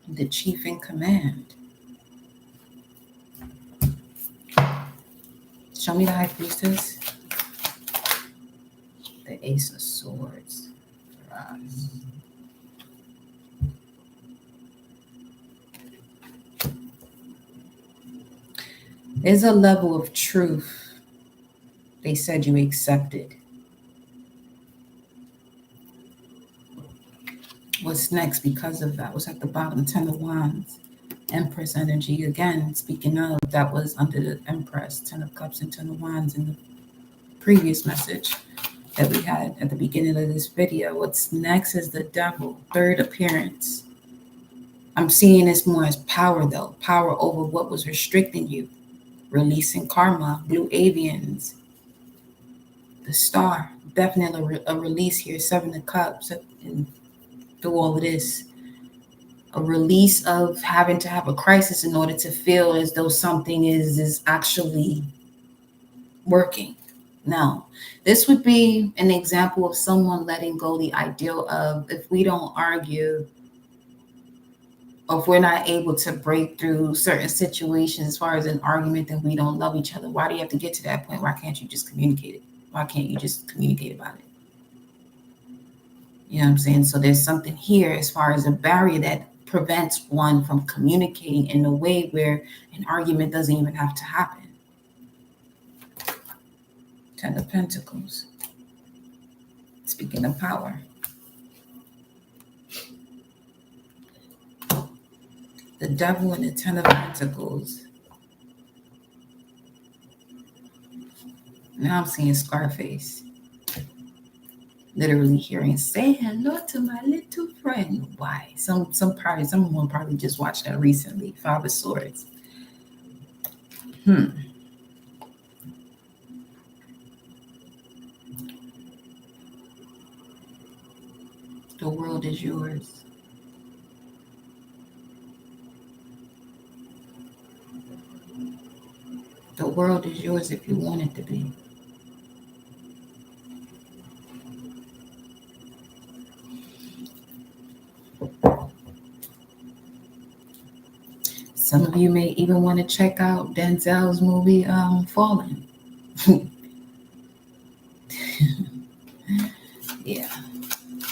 The chief in command. Show me the High Priestess. The Ace of Swords. Rise. There's a level of truth they said you accepted. What's next because of that? Was at the bottom, Ten of Wands. Empress energy. Again, speaking of, that was under the Empress, Ten of Cups and Ten of Wands in the previous message that we had at the beginning of this video. What's next is the Devil, third appearance. I'm seeing this more as power though, power over what was restricting you, releasing karma, blue avians, the Star, definitely a release here, Seven of Cups, and through all of this, a release of having to have a crisis in order to feel as though something is actually working. Now, this would be an example of someone letting go the ideal of, if we don't argue, or if we're not able to break through certain situations as far as an argument, then we don't love each other. Why do you have to get to that point? Why can't you just communicate it? Why can't you just communicate about it? You know what I'm saying? So there's something here as far as a barrier that prevents one from communicating in a way where an argument doesn't even have to happen. Ten of Pentacles. Speaking of power. The Devil and the Ten of Pentacles. Now I'm seeing Scarface. Literally hearing, say hello to my little friend. Why? Someone probably just watched that recently. Five of Swords. The world is yours. The world is yours if you want it to be. Some of you may even want to check out Denzel's movie, Fallen. Yeah.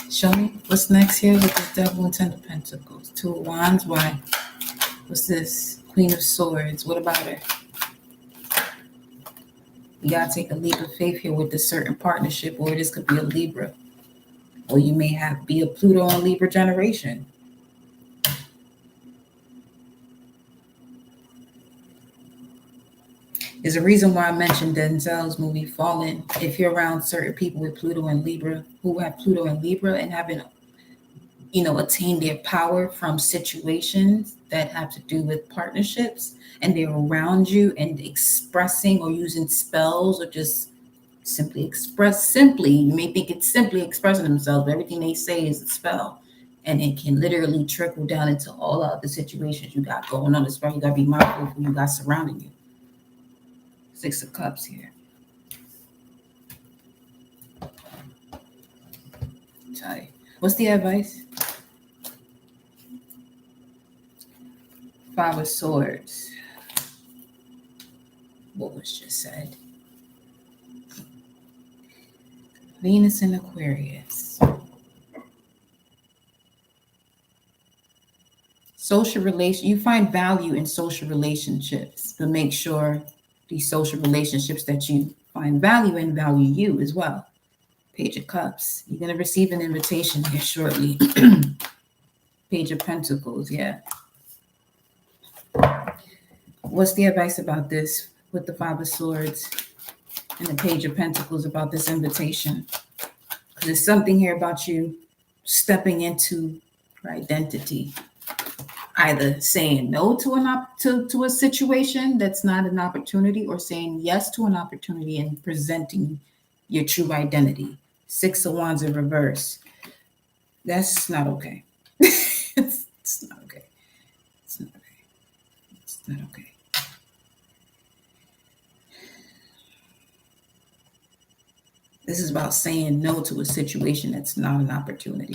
Show me what's next here with the Devil and Ten of Pentacles. Two of Wands. Why? What's this? Queen of Swords. What about her? You gotta take a leap of faith here with this certain partnership, or this could be a Libra, or you may be a Pluto and Libra generation. There's a reason why I mentioned Denzel's movie Fallen. If you're around certain people with Pluto and Libra, who have Pluto and Libra and haven't, attained their power from situations that have to do with partnerships, and they're around you and expressing or using spells, or just simply, you may think it's simply expressing themselves, but everything they say is a spell. And it can literally trickle down into all the other situations you got going on. That's why you got to be mindful of who you got surrounding you. 6 of Cups here. Tell you. What's the advice? 5 of Swords. What was just said? Venus in Aquarius. Social relation. You find value in social relationships, but make sure these social relationships that you find value in value you as well. Page of Cups. You're going to receive an invitation here shortly. Page of Pentacles. Yeah. What's the advice about this with the 5 of Swords and the Page of Pentacles about this invitation? Because there's something here about you stepping into your identity. Either saying no to to a situation that's not an opportunity, or saying yes to an opportunity and presenting your true identity. 6 of Wands in reverse. That's not okay. It's not okay. It's not okay. It's not okay. This is about saying no to a situation that's not an opportunity.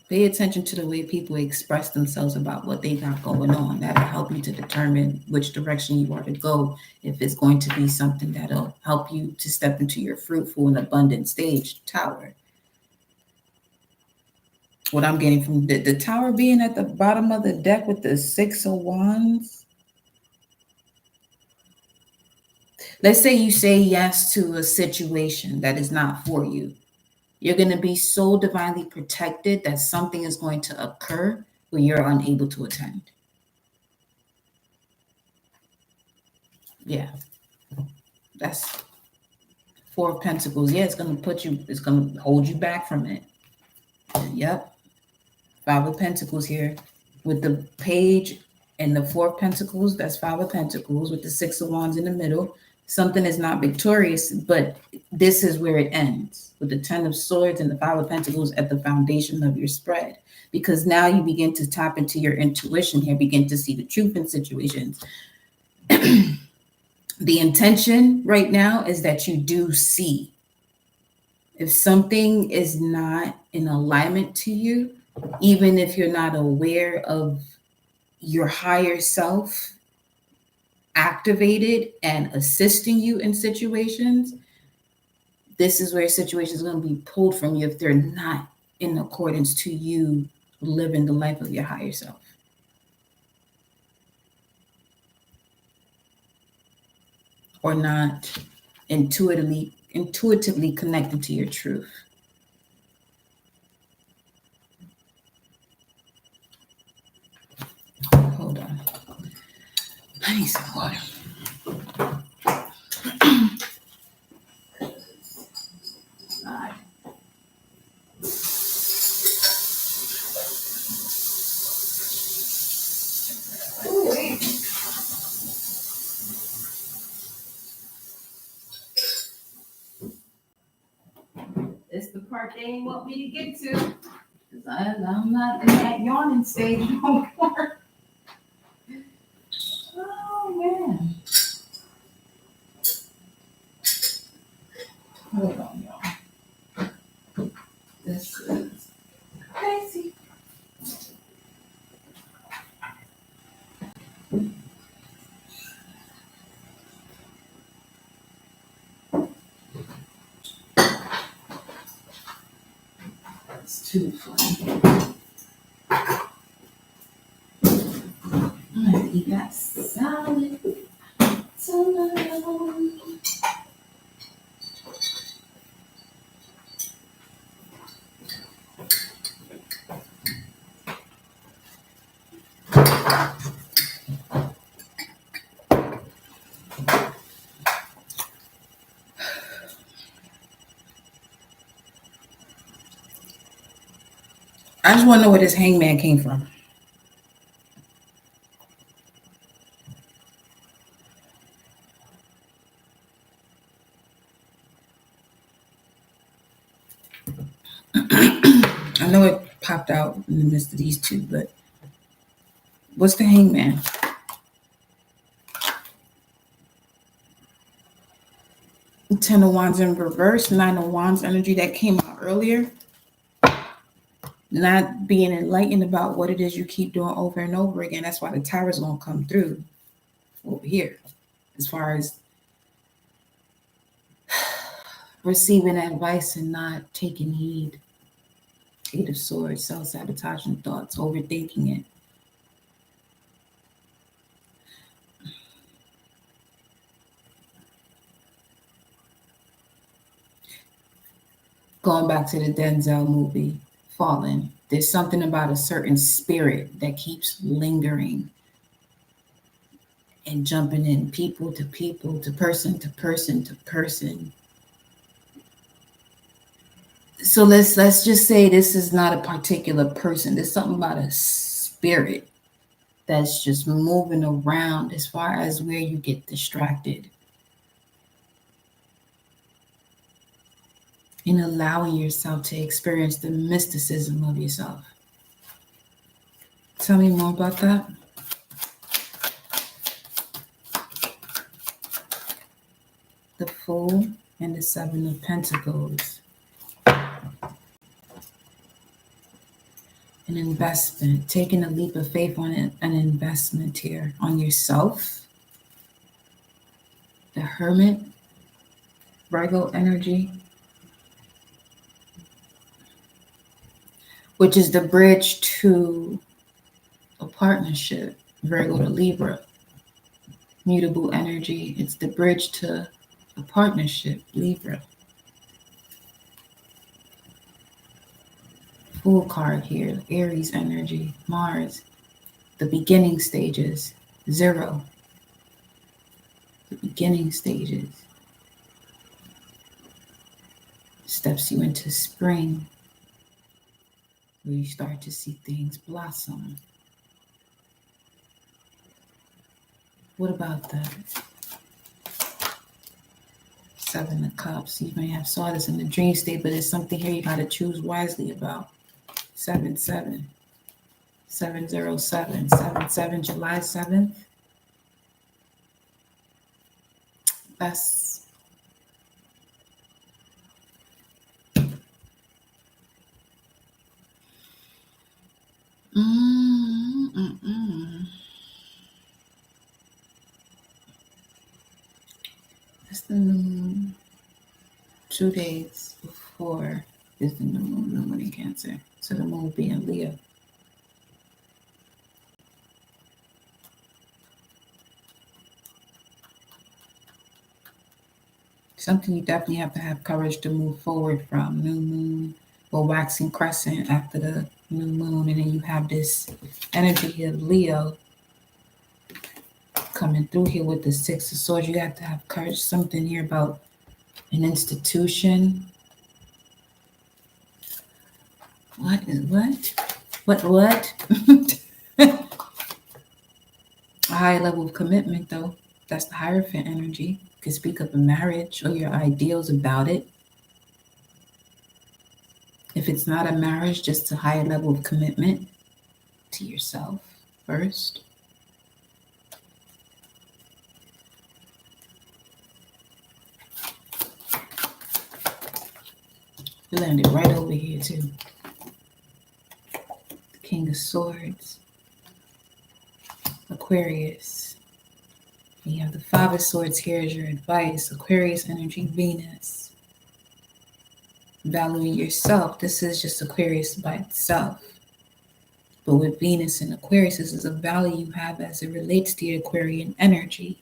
Pay attention to the way people express themselves about what they got going on. That'll help you to determine which direction you are to go, if it's going to be something that'll help you to step into your fruitful and abundant stage. Tower. What I'm getting from the Tower being at the bottom of the deck with the 6 of Wands. Let's say you say yes to a situation that is not for you. You're going to be so divinely protected that something is going to occur where you're unable to attend. Yeah. That's 4 of Pentacles. Yeah, it's going to hold you back from it. Yep. 5 of Pentacles here. With the Page and the 4 of Pentacles, that's 5 of Pentacles. With the 6 of Wands in the middle, something is not victorious, but this is where it ends. With the 10 of Swords and the 5 of Pentacles at the foundation of your spread. Because now you begin to tap into your intuition here, begin to see the truth in situations. The intention right now is that you do see. If something is not in alignment to you, even if you're not aware of your higher self activated and assisting you in situations, this is where situations are going to be pulled from you if they're not in accordance to you living the life of your higher self. Or not intuitively connected to your truth. Hold on. I need some water. It's the part they ain't want me to get to. Because I'm not in that yawning stage no more. Oh, man. Hold on, y'all. This is crazy. It's too funny. I'm gonna eat that salad. I just want to know where this hangman came from. tapped out in the midst of these two, but what's the Hangman? Ten of Wands in reverse, Nine of Wands energy that came out earlier. Not being enlightened about what it is you keep doing over and over again. That's why the Tower's going to come through over here. As far as receiving advice and not taking heed. Eight of Swords, self-sabotaging thoughts, overthinking it. Going back to the Denzel movie, Fallen, there's something about a certain spirit that keeps lingering and jumping in people, to person, to person, to person. So let's just say this is not a particular person. There's something about a spirit that's just moving around as far as where you get distracted. In allowing yourself to experience the mysticism of yourself. Tell me more about that. The Fool and the Seven of Pentacles. An investment, taking a leap of faith on an investment here on yourself. The Hermit, Virgo energy, which is the bridge to a partnership, Virgo to Libra. Mutable energy, it's the bridge to a partnership, Libra. Fool card here, Aries energy, Mars. The beginning stages, 0. The beginning stages. Steps you into spring, where you start to see things blossom. What about that? Seven of Cups. You may have saw this in the dream state, but it's something here you got to choose wisely about. 7-7. 707. 7-7, July 7th. That's That's the new moon. 2 days before is the new moon in Cancer. So the moon will be in Leo. Something you definitely have to have courage to move forward from. New moon or waxing crescent after the new moon. And then you have this energy of Leo coming through here with the Six of Swords. You have to have courage. Something here about an institution. What is what? What? A high level of commitment, though. That's the Hierophant energy. You can speak of a marriage or your ideals about it. If it's not a marriage, just a higher level of commitment to yourself first. We landed right over here, too. The King of Swords. Aquarius. And you have the Five of Swords here as your advice. Aquarius energy, Venus. Valuing yourself. This is just Aquarius by itself. But with Venus and Aquarius, this is a value you have as it relates to your Aquarian energy.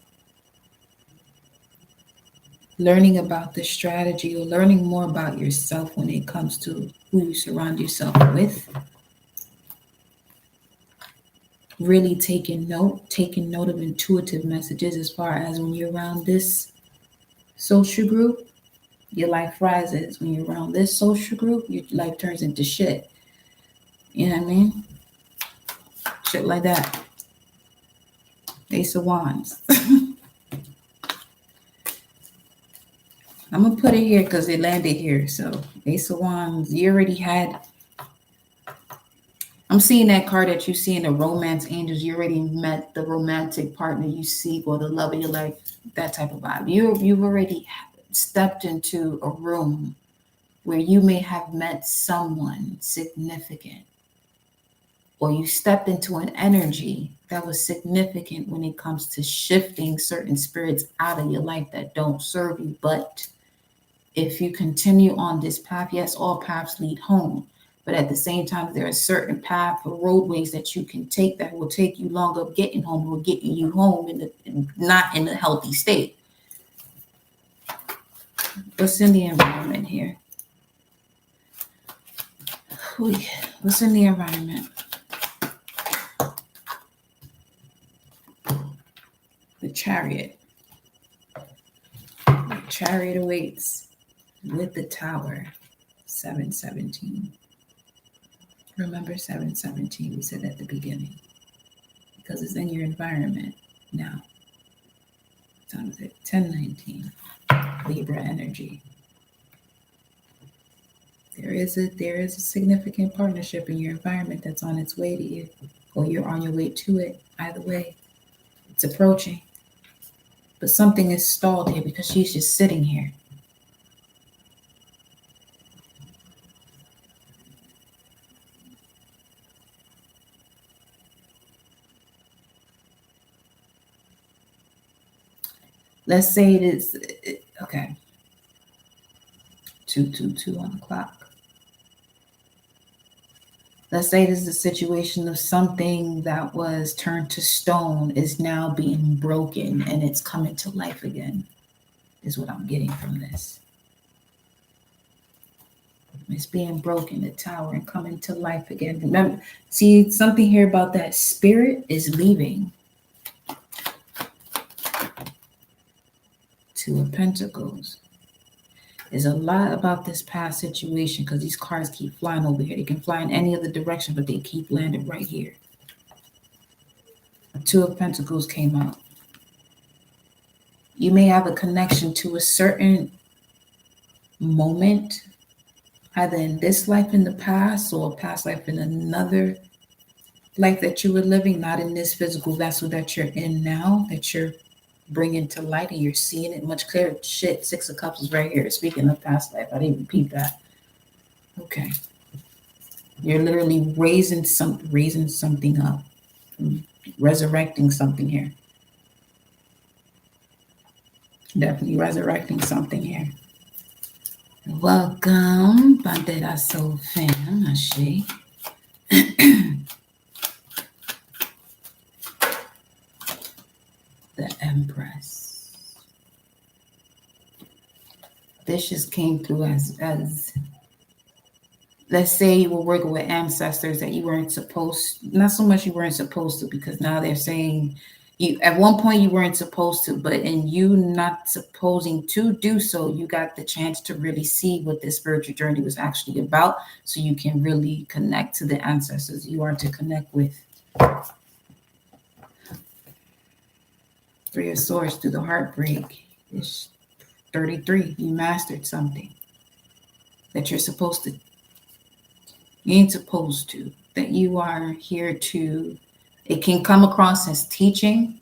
Learning about the strategy or learning more about yourself when it comes to who you surround yourself with. Really taking note of intuitive messages as far as when you're around this social group, your life rises. When you're around this social group, your life turns into shit. You know what I mean? Shit like that. Ace of Wands. I'm going to put it here because it landed here. So Ace of Wands, you already had I'm seeing that card that you see in the romance angels. You already met the romantic partner you seek or the love of your life, that type of vibe. You've already stepped into a room where you may have met someone significant, or you stepped into an energy that was significant when it comes to shifting certain spirits out of your life that don't serve you. But if you continue on this path, yes, all paths lead home. But at the same time, there are certain paths or roadways that you can take that will take you longer getting home, or getting you home not in a healthy state. What's in the environment here? What's in the environment? The Chariot. The Chariot awaits with the Tower. 717. Remember 717, we said at the beginning. Because it's in your environment now. What time is it? 1019. Libra energy. There is a significant partnership in your environment that's on its way to you, or you're on your way to it. Either way, it's approaching. But something is stalled here because she's just sitting here. Let's say it is, okay. 222 on the clock. Let's say this is a situation of something that was turned to stone is now being broken and it's coming to life again, is what I'm getting from this. It's being broken, the Tower, and coming to life again. Remember, see, something here about that spirit is leaving. Two of Pentacles. There's a lot about this past situation because these cards keep flying over here. They can fly in any other direction, but they keep landing right here. Two of Pentacles came out. You may have a connection to a certain moment, either in this life in the past or a past life in another life that you were living, not in this physical vessel that you're in now, that you're bringing to light and you're seeing it much clearer. Shit, Six of Cups is right here. Speaking of past life, I didn't repeat that. Okay. You're literally raising something up, resurrecting something here. Definitely resurrecting something here. Welcome, Bandera Soul Fam, Ashe. The Empress. This just came through as let's say you were working with ancestors that you weren't supposed, not so much you weren't supposed to, because now they're saying you at one point you weren't supposed to, but in you not supposing to do so, you got the chance to really see what this spiritual journey was actually about, so you can really connect to the ancestors you are to connect with. Three of Swords through the heartbreak. It's 33. You mastered something that you're supposed to. You ain't supposed to. That you are here to. It can come across as teaching,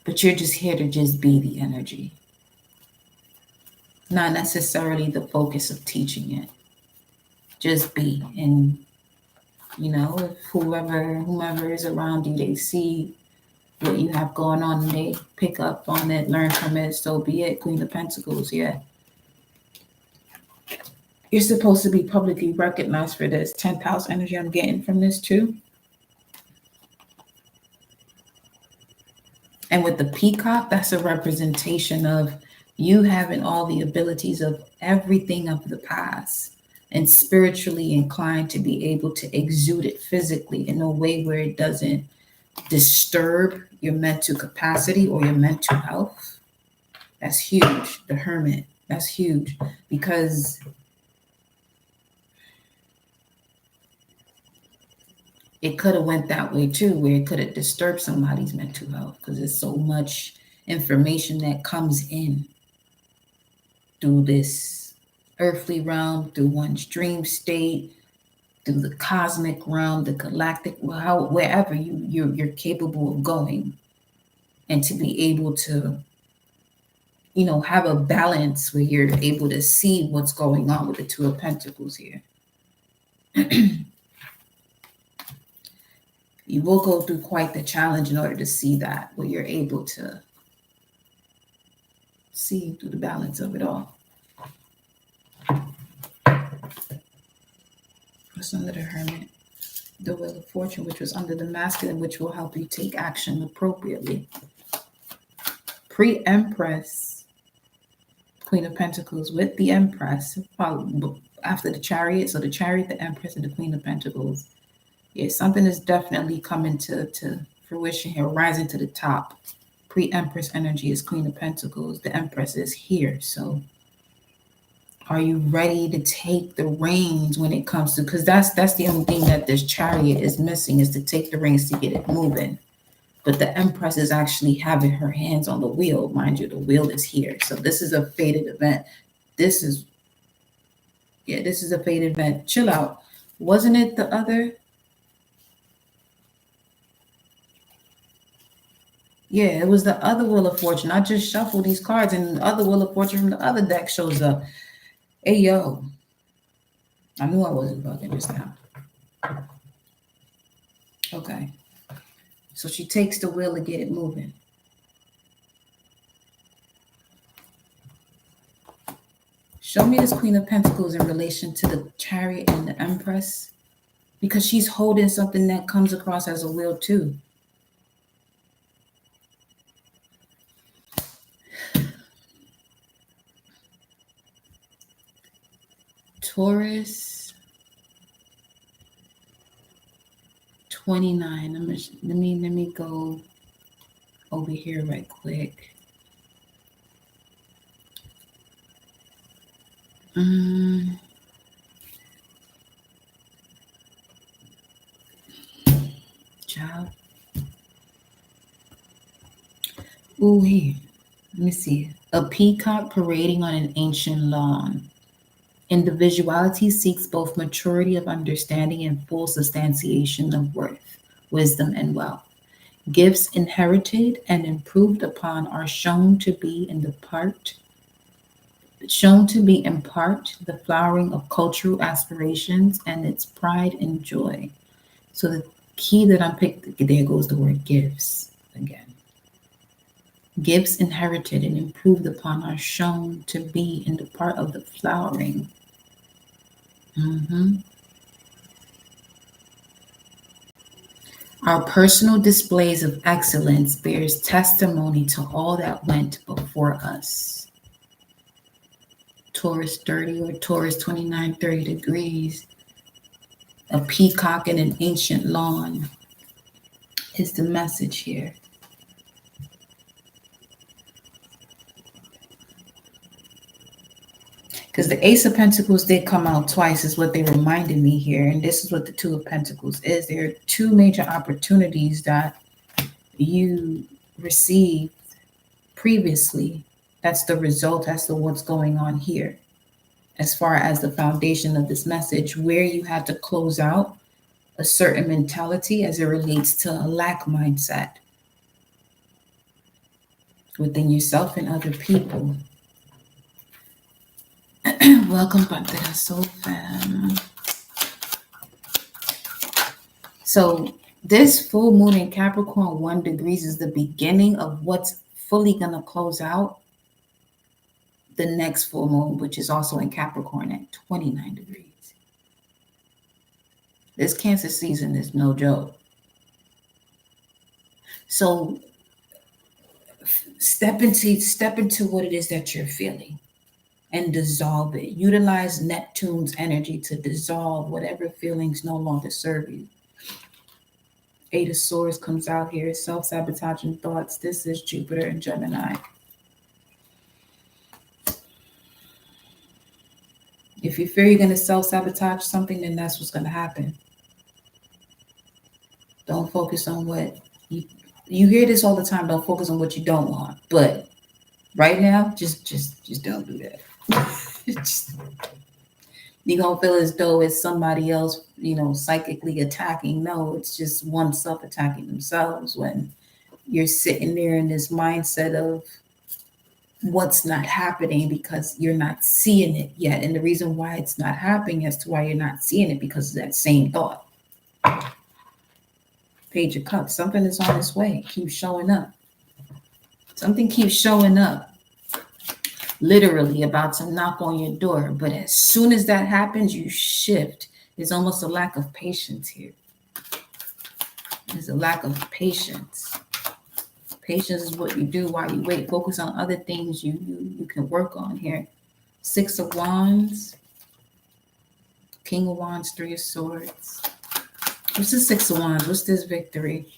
but you're just here to just be the energy. Not necessarily the focus of teaching it. Just be. And you know, if whomever is around you, they see what you have going on and they pick up on it, learn from it, so be it. Queen of Pentacles, yeah. You're supposed to be publicly recognized for this. 10th house energy I'm getting from this too. And with the peacock, that's a representation of you having all the abilities of everything of the past, and spiritually inclined to be able to exude it physically in a way where it doesn't disturb your mental capacity or your mental health. That's huge. The Hermit, that's huge, because it could have went that way too, where it could have disturbed somebody's mental health, because there's so much information that comes in through this earthly realm, through one's dream state, through the cosmic realm, the galactic, wherever you're capable of going, and to be able to, have a balance where you're able to see what's going on with the Two of Pentacles here. You will go through quite the challenge in order to see that, where you're able to see through the balance of it all. What's under the Hermit? The Wheel of Fortune, which was under the Masculine, which will help you take action appropriately. Pre-Empress, Queen of Pentacles with the Empress, after the Chariot. So the Chariot, the Empress, and the Queen of Pentacles. Yeah, something is definitely coming to fruition here, rising to the top. Pre-Empress energy is Queen of Pentacles. The Empress is here. So are you ready to take the reins when it comes to, because that's the only thing that this Chariot is missing, is to take the reins to get it moving. But the Empress is actually having her hands on the wheel. Mind you, the wheel is here. So this is a fated event. This is a fated event. Chill out. Wasn't it the other? Yeah, it was the other Wheel of Fortune. I just shuffled these cards and the other Wheel of Fortune from the other deck shows up. Hey, yo. I knew I wasn't bugging just now. Okay. So she takes the wheel to get it moving. Show me this Queen of Pentacles in relation to the Chariot and the Empress, because she's holding something that comes across as a wheel too. Taurus 29. Let me go over here right quick. Child. Ooh, here. Let me see. A peacock parading on an ancient lawn. Individuality seeks both maturity of understanding and full substantiation of worth, wisdom, and wealth. Gifts inherited and improved upon are shown to be in part the flowering of cultural aspirations and its pride and joy. So the key that I'm picking, there goes the word gifts again. Gifts inherited and improved upon are shown to be in the part of the flowering. Our personal displays of excellence bears testimony to all that went before us. Taurus 30 or Taurus 29, 30 degrees. A peacock in an ancient lawn is the message here. Because the Ace of Pentacles did come out twice, is what they reminded me here. And this is what the Two of Pentacles is. There are two major opportunities that you received previously. That's the result as to what's going on here. As far as the foundation of this message, where you had to close out a certain mentality as it relates to a lack mindset within yourself and other people. Welcome back to the Soul Fam. So this full moon in Capricorn 1 degrees is the beginning of what's fully going to close out the next full moon, which is also in Capricorn at 29 degrees. This Cancer season is no joke. So step into what it is that you're feeling and dissolve it. Utilize Neptune's energy to dissolve whatever feelings no longer serve you. Eight of Swords comes out here. Self-sabotaging thoughts. This is Jupiter and Gemini. If you fear you're going to self-sabotage something, then that's what's going to happen. Don't focus on what you hear this all the time. Don't focus on what you don't want. But right now, just don't do that. You don't feel as though it's somebody else, psychically attacking. No, it's just oneself attacking themselves when you're sitting there in this mindset of what's not happening because you're not seeing it yet. And the reason why it's not happening as to why you're not seeing it because of that same thought. Page of Cups, something is on its way. Keeps showing up. Something keeps showing up. Literally about to knock on your door. But as soon as that happens, you shift. There's almost a lack of patience here. There's a lack of patience. Patience is what you do while you wait. Focus on other things you can work on here. 6 of Wands. King of Wands, 3 of Swords. What's the 6 of Wands? What's this victory?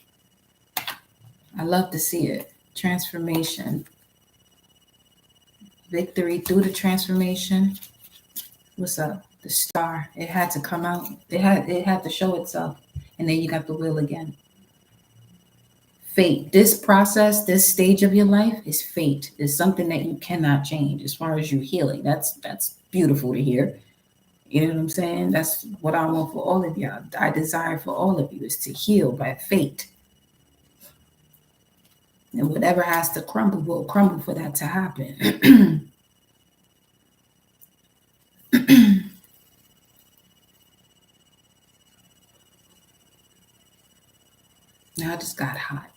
I love to see it. Transformation. Victory through the transformation. What's up? The Star. It had to come out. It had to show itself. And then you got the Wheel again. Fate. This process, this stage of your life is fate. It's something that you cannot change as far as you healing. That's beautiful to hear. You know what I'm saying? That's what I want for all of y'all. I desire for all of you is to heal by fate. And whatever has to crumble will crumble for that to happen. Now I just got hot.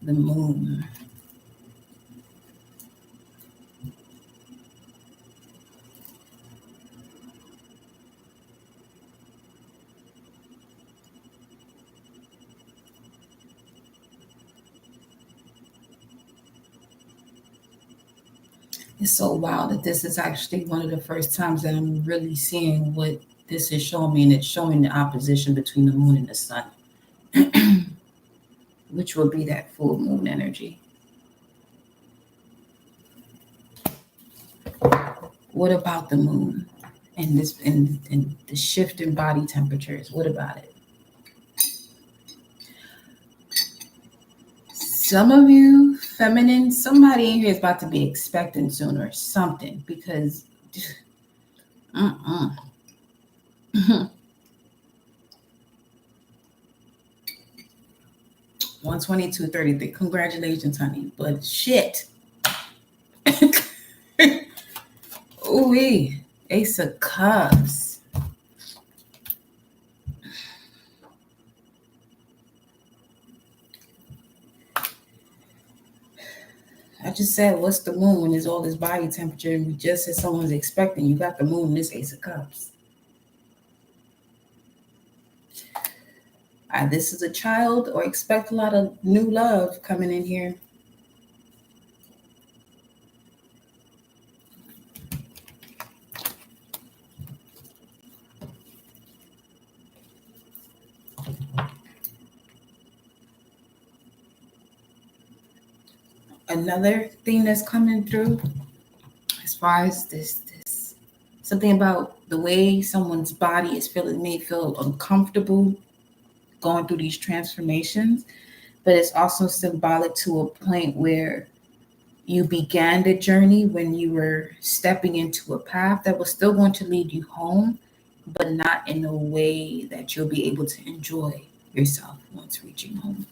The Moon. It's so wild that this is actually one of the first times that I'm really seeing what this is showing me, and it's showing the opposition between the moon and the sun, which will be that full moon energy. What about the moon and this and the shift in body temperatures? What about it? Some of you feminine, somebody in here is about to be expecting soon or something because 122.33. Congratulations, honey. But shit. Ooh-wee. Ace of Cups. I just said, what's the moon when there's all this body temperature and we just said someone's expecting? You got the moon, this Ace of Cups. This is a child or expect a lot of new love coming in here. Another thing that's coming through as far as this something about the way someone's body is feeling made feel uncomfortable going through these transformations, but it's also symbolic to a point where you began the journey when you were stepping into a path that was still going to lead you home, but not in a way that you'll be able to enjoy yourself once reaching home,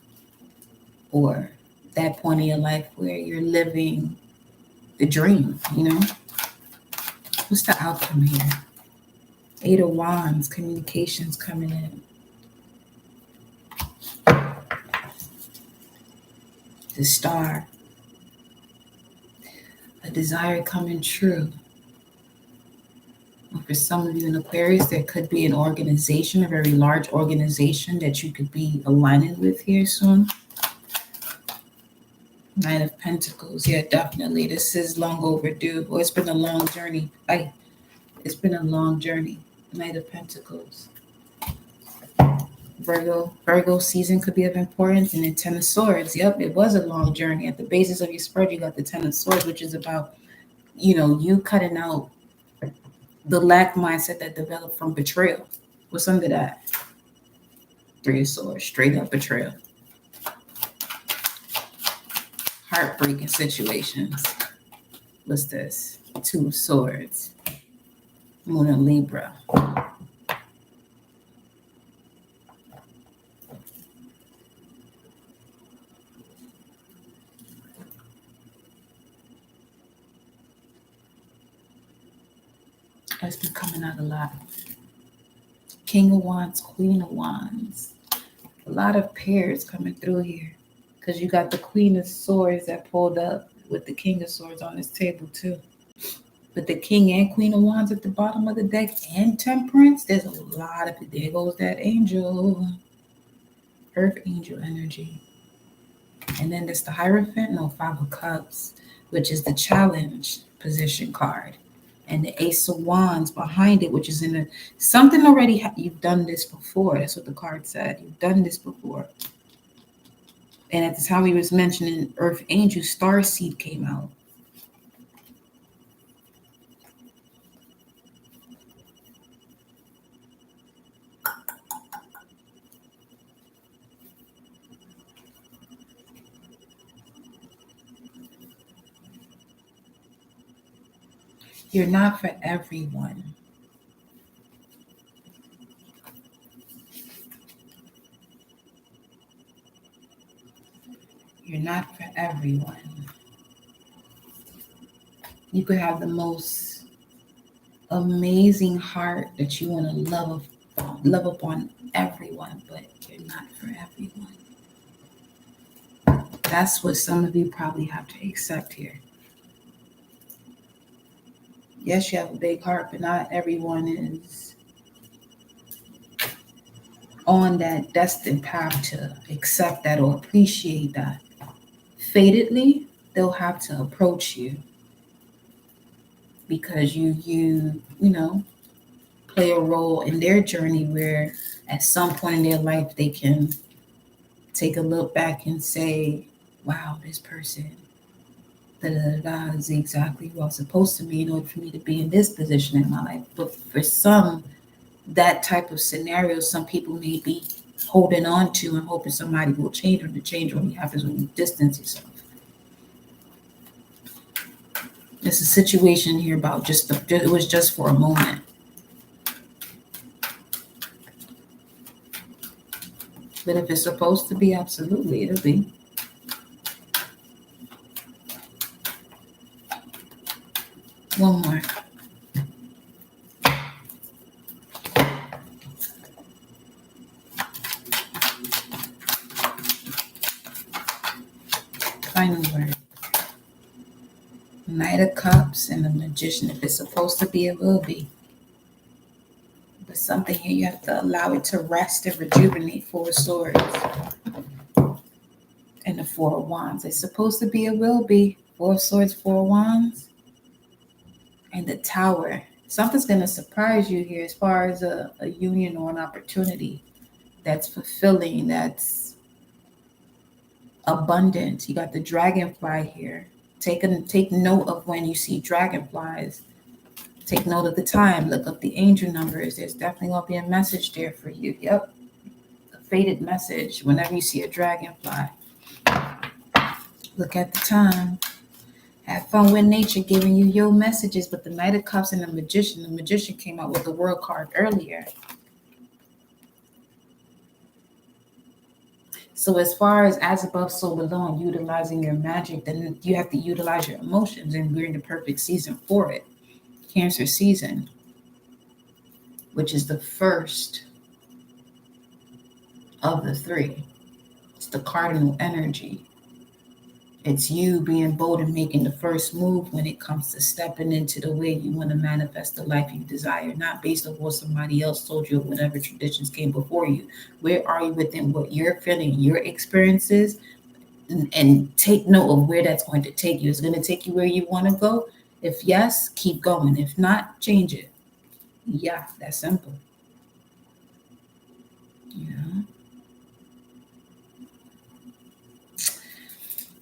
or that point in your life where you're living the dream, What's the outcome here? 8 of Wands, communications coming in. The Star. A desire coming true. And for some of you in Aquarius, there could be an organization, a very large organization that you could be aligning with here soon. 9 of Pentacles. Yeah, definitely. This is long overdue. It's been a long journey. It's been a long journey. 9 of Pentacles. Virgo season could be of importance. And then 10 of Swords. Yep, it was a long journey. At the basis of your spread, you got the 10 of Swords, which is about, you cutting out the lack mindset that developed from betrayal. What's under that? 3 of Swords. Straight up betrayal. heartbreaking situations. What's this? Two of Swords. Moon in Libra. That's been coming out a lot. King of Wands, Queen of Wands. A lot of pairs coming through here. Because you got the Queen of Swords that pulled up with the King of Swords on this table too. But the King and Queen of Wands at the bottom of the deck and Temperance, there's a lot of, there goes that angel. Earth angel energy. And then there's the Hierophant, no, Five of Cups, which is the challenge position card. And the Ace of Wands behind it, which is in a something already. You've done this before. That's what the card said. You've done this before. And at the time he was mentioning Earth Angel, Starseed came out. You're not for everyone. You're not for everyone. You could have the most amazing heart that you want to love upon everyone, but you're not for everyone. That's what some of you probably have to accept here. Yes, you have a big heart, but not everyone is on that destined path to accept that or appreciate that. Fatedly, they'll have to approach you because you play a role in their journey where at some point in their life they can take a look back and say, wow, this person is exactly who I was supposed to be in order for me to be in this position in my life. But for some, that type of scenario, some people may be holding on to and hoping somebody will change, or the change only happens when you distance yourself. It's a situation here about it was just for a moment. But if it's supposed to be, absolutely, it'll be. One more. Final word. Knight of Cups and the Magician. If it's supposed to be, it will be. But something here, you have to allow it to rest and rejuvenate. Four of Swords. And the Four of Wands. It's supposed to be, it will be. Four of Swords, Four of Wands. And the Tower. Something's going to surprise you here as far as a union or an opportunity that's fulfilling, that's abundant. You got the Dragonfly here. Take note of when you see dragonflies. Take note of the time. Look up the angel numbers. There's definitely going to be a message there for you. Yep. A fated message whenever you see a dragonfly. Look at the time. Have fun with nature giving you your messages. But the Knight of Cups and the Magician came out with the World card earlier. So as far as above, so below, and utilizing your magic, then you have to utilize your emotions, and we're in the perfect season for it. Cancer season, which is the first of the three. It's the cardinal energy. It's you being bold and making the first move when it comes to stepping into the way you want to manifest the life you desire, not based on what somebody else told you or whatever traditions came before you. Where are you within what you're feeling, your experiences, and take note of where that's going to take you. Is it going to take you where you want to go? If yes, keep going. If not, change it. Yeah, that's simple. Yeah.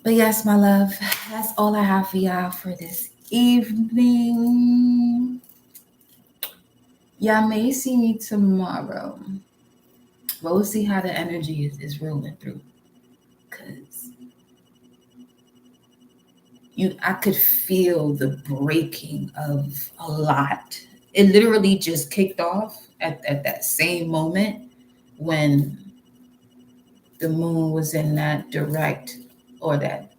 But yes, my love, that's all I have for y'all for this evening. Y'all may see me tomorrow. We'll see how the energy is rolling through. Because I could feel the breaking of a lot. It literally just kicked off at that same moment when the moon was in that direct or that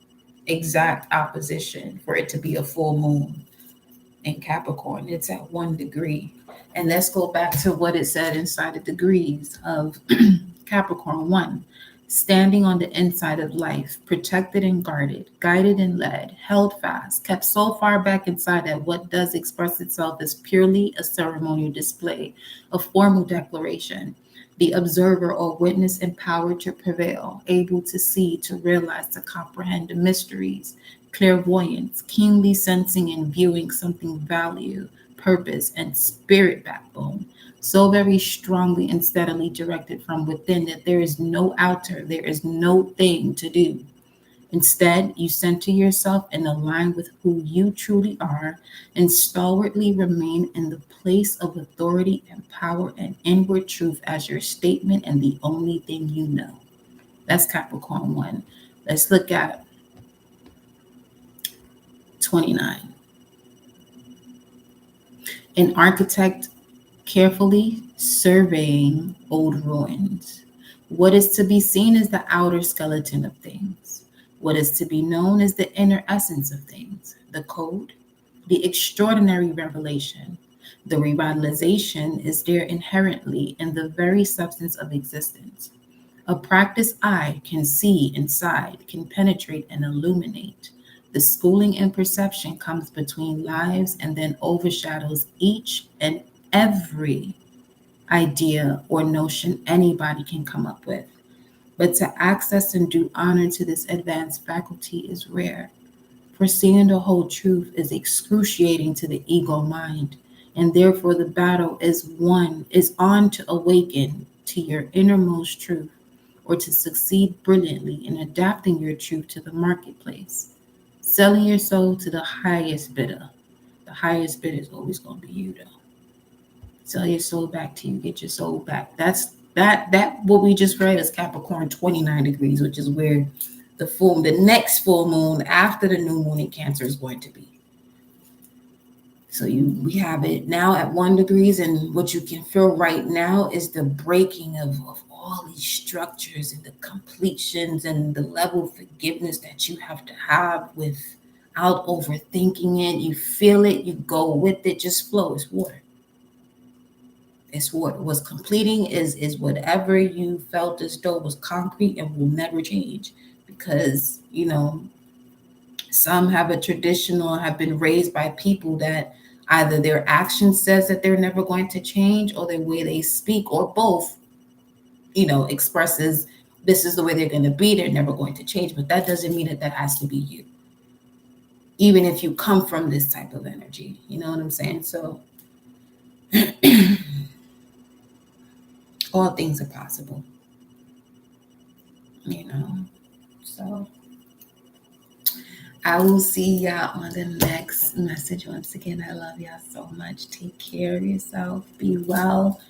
exact opposition for it to be a full moon in Capricorn. It's at 1 degree. And let's go back to what it said inside the degrees of Capricorn 1. Standing on the inside of life, protected and guarded, guided and led, held fast, kept so far back inside that what does express itself is purely a ceremonial display, a formal declaration. The observer or witness empowered to prevail, able to see, to realize, to comprehend the mysteries, clairvoyance, keenly sensing and viewing something value, purpose, and spirit backbone, so very strongly and steadily directed from within that there is no outer, there is no thing to do. Instead, you center yourself and align with who you truly are and stalwartly remain in the place of authority and power and inward truth as your statement and the only thing you know. That's Capricorn 1. Let's look at 29. An architect carefully surveying old ruins. What is to be seen is the outer skeleton of things. What is to be known is the inner essence of things, the code, the extraordinary revelation. The revitalization is there inherently in the very substance of existence. A practiced eye can see inside, can penetrate and illuminate. The schooling and perception comes between lives and then overshadows each and every idea or notion anybody can come up with. But to access and do honor to this advanced faculty is rare. For seeing the whole truth is excruciating to the ego mind, and therefore the battle is on to awaken to your innermost truth or to succeed brilliantly in adapting your truth to the marketplace. Selling your soul to the highest bidder. The highest bidder is always going to be you, though. Sell your soul back to you. Get your soul back. That what we just read is Capricorn 29 degrees, which is where the next full moon after the new moon in Cancer is going to be. So we have it now at 1 degrees, and what you can feel right now is the breaking of all these structures and the completions and the level of forgiveness that you have to have without overthinking it. You feel it, you go with it, just flow. It's water. It's water. What's completing is whatever you felt as though was concrete and will never change. Because, some have a tradition or have been raised by people that either their action says that they're never going to change or the way they speak or both, expresses this is the way they're going to be. They're never going to change. But that doesn't mean that has to be you. Even if you come from this type of energy, you know what I'm saying? So all things are possible, so I will see y'all on the next message. Once again, I love y'all so much. Take care of yourself. Be well.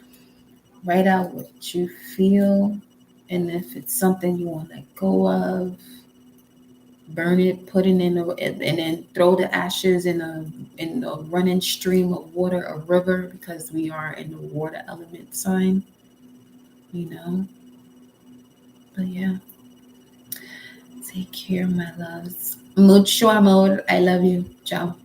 Write out what you feel. And if it's something you want to let go of, burn it, put it in, and then throw the ashes in a running stream of water, a river, because we are in the water element sign, But yeah. Take care, my loves. Mucho amor. I love you. Ciao.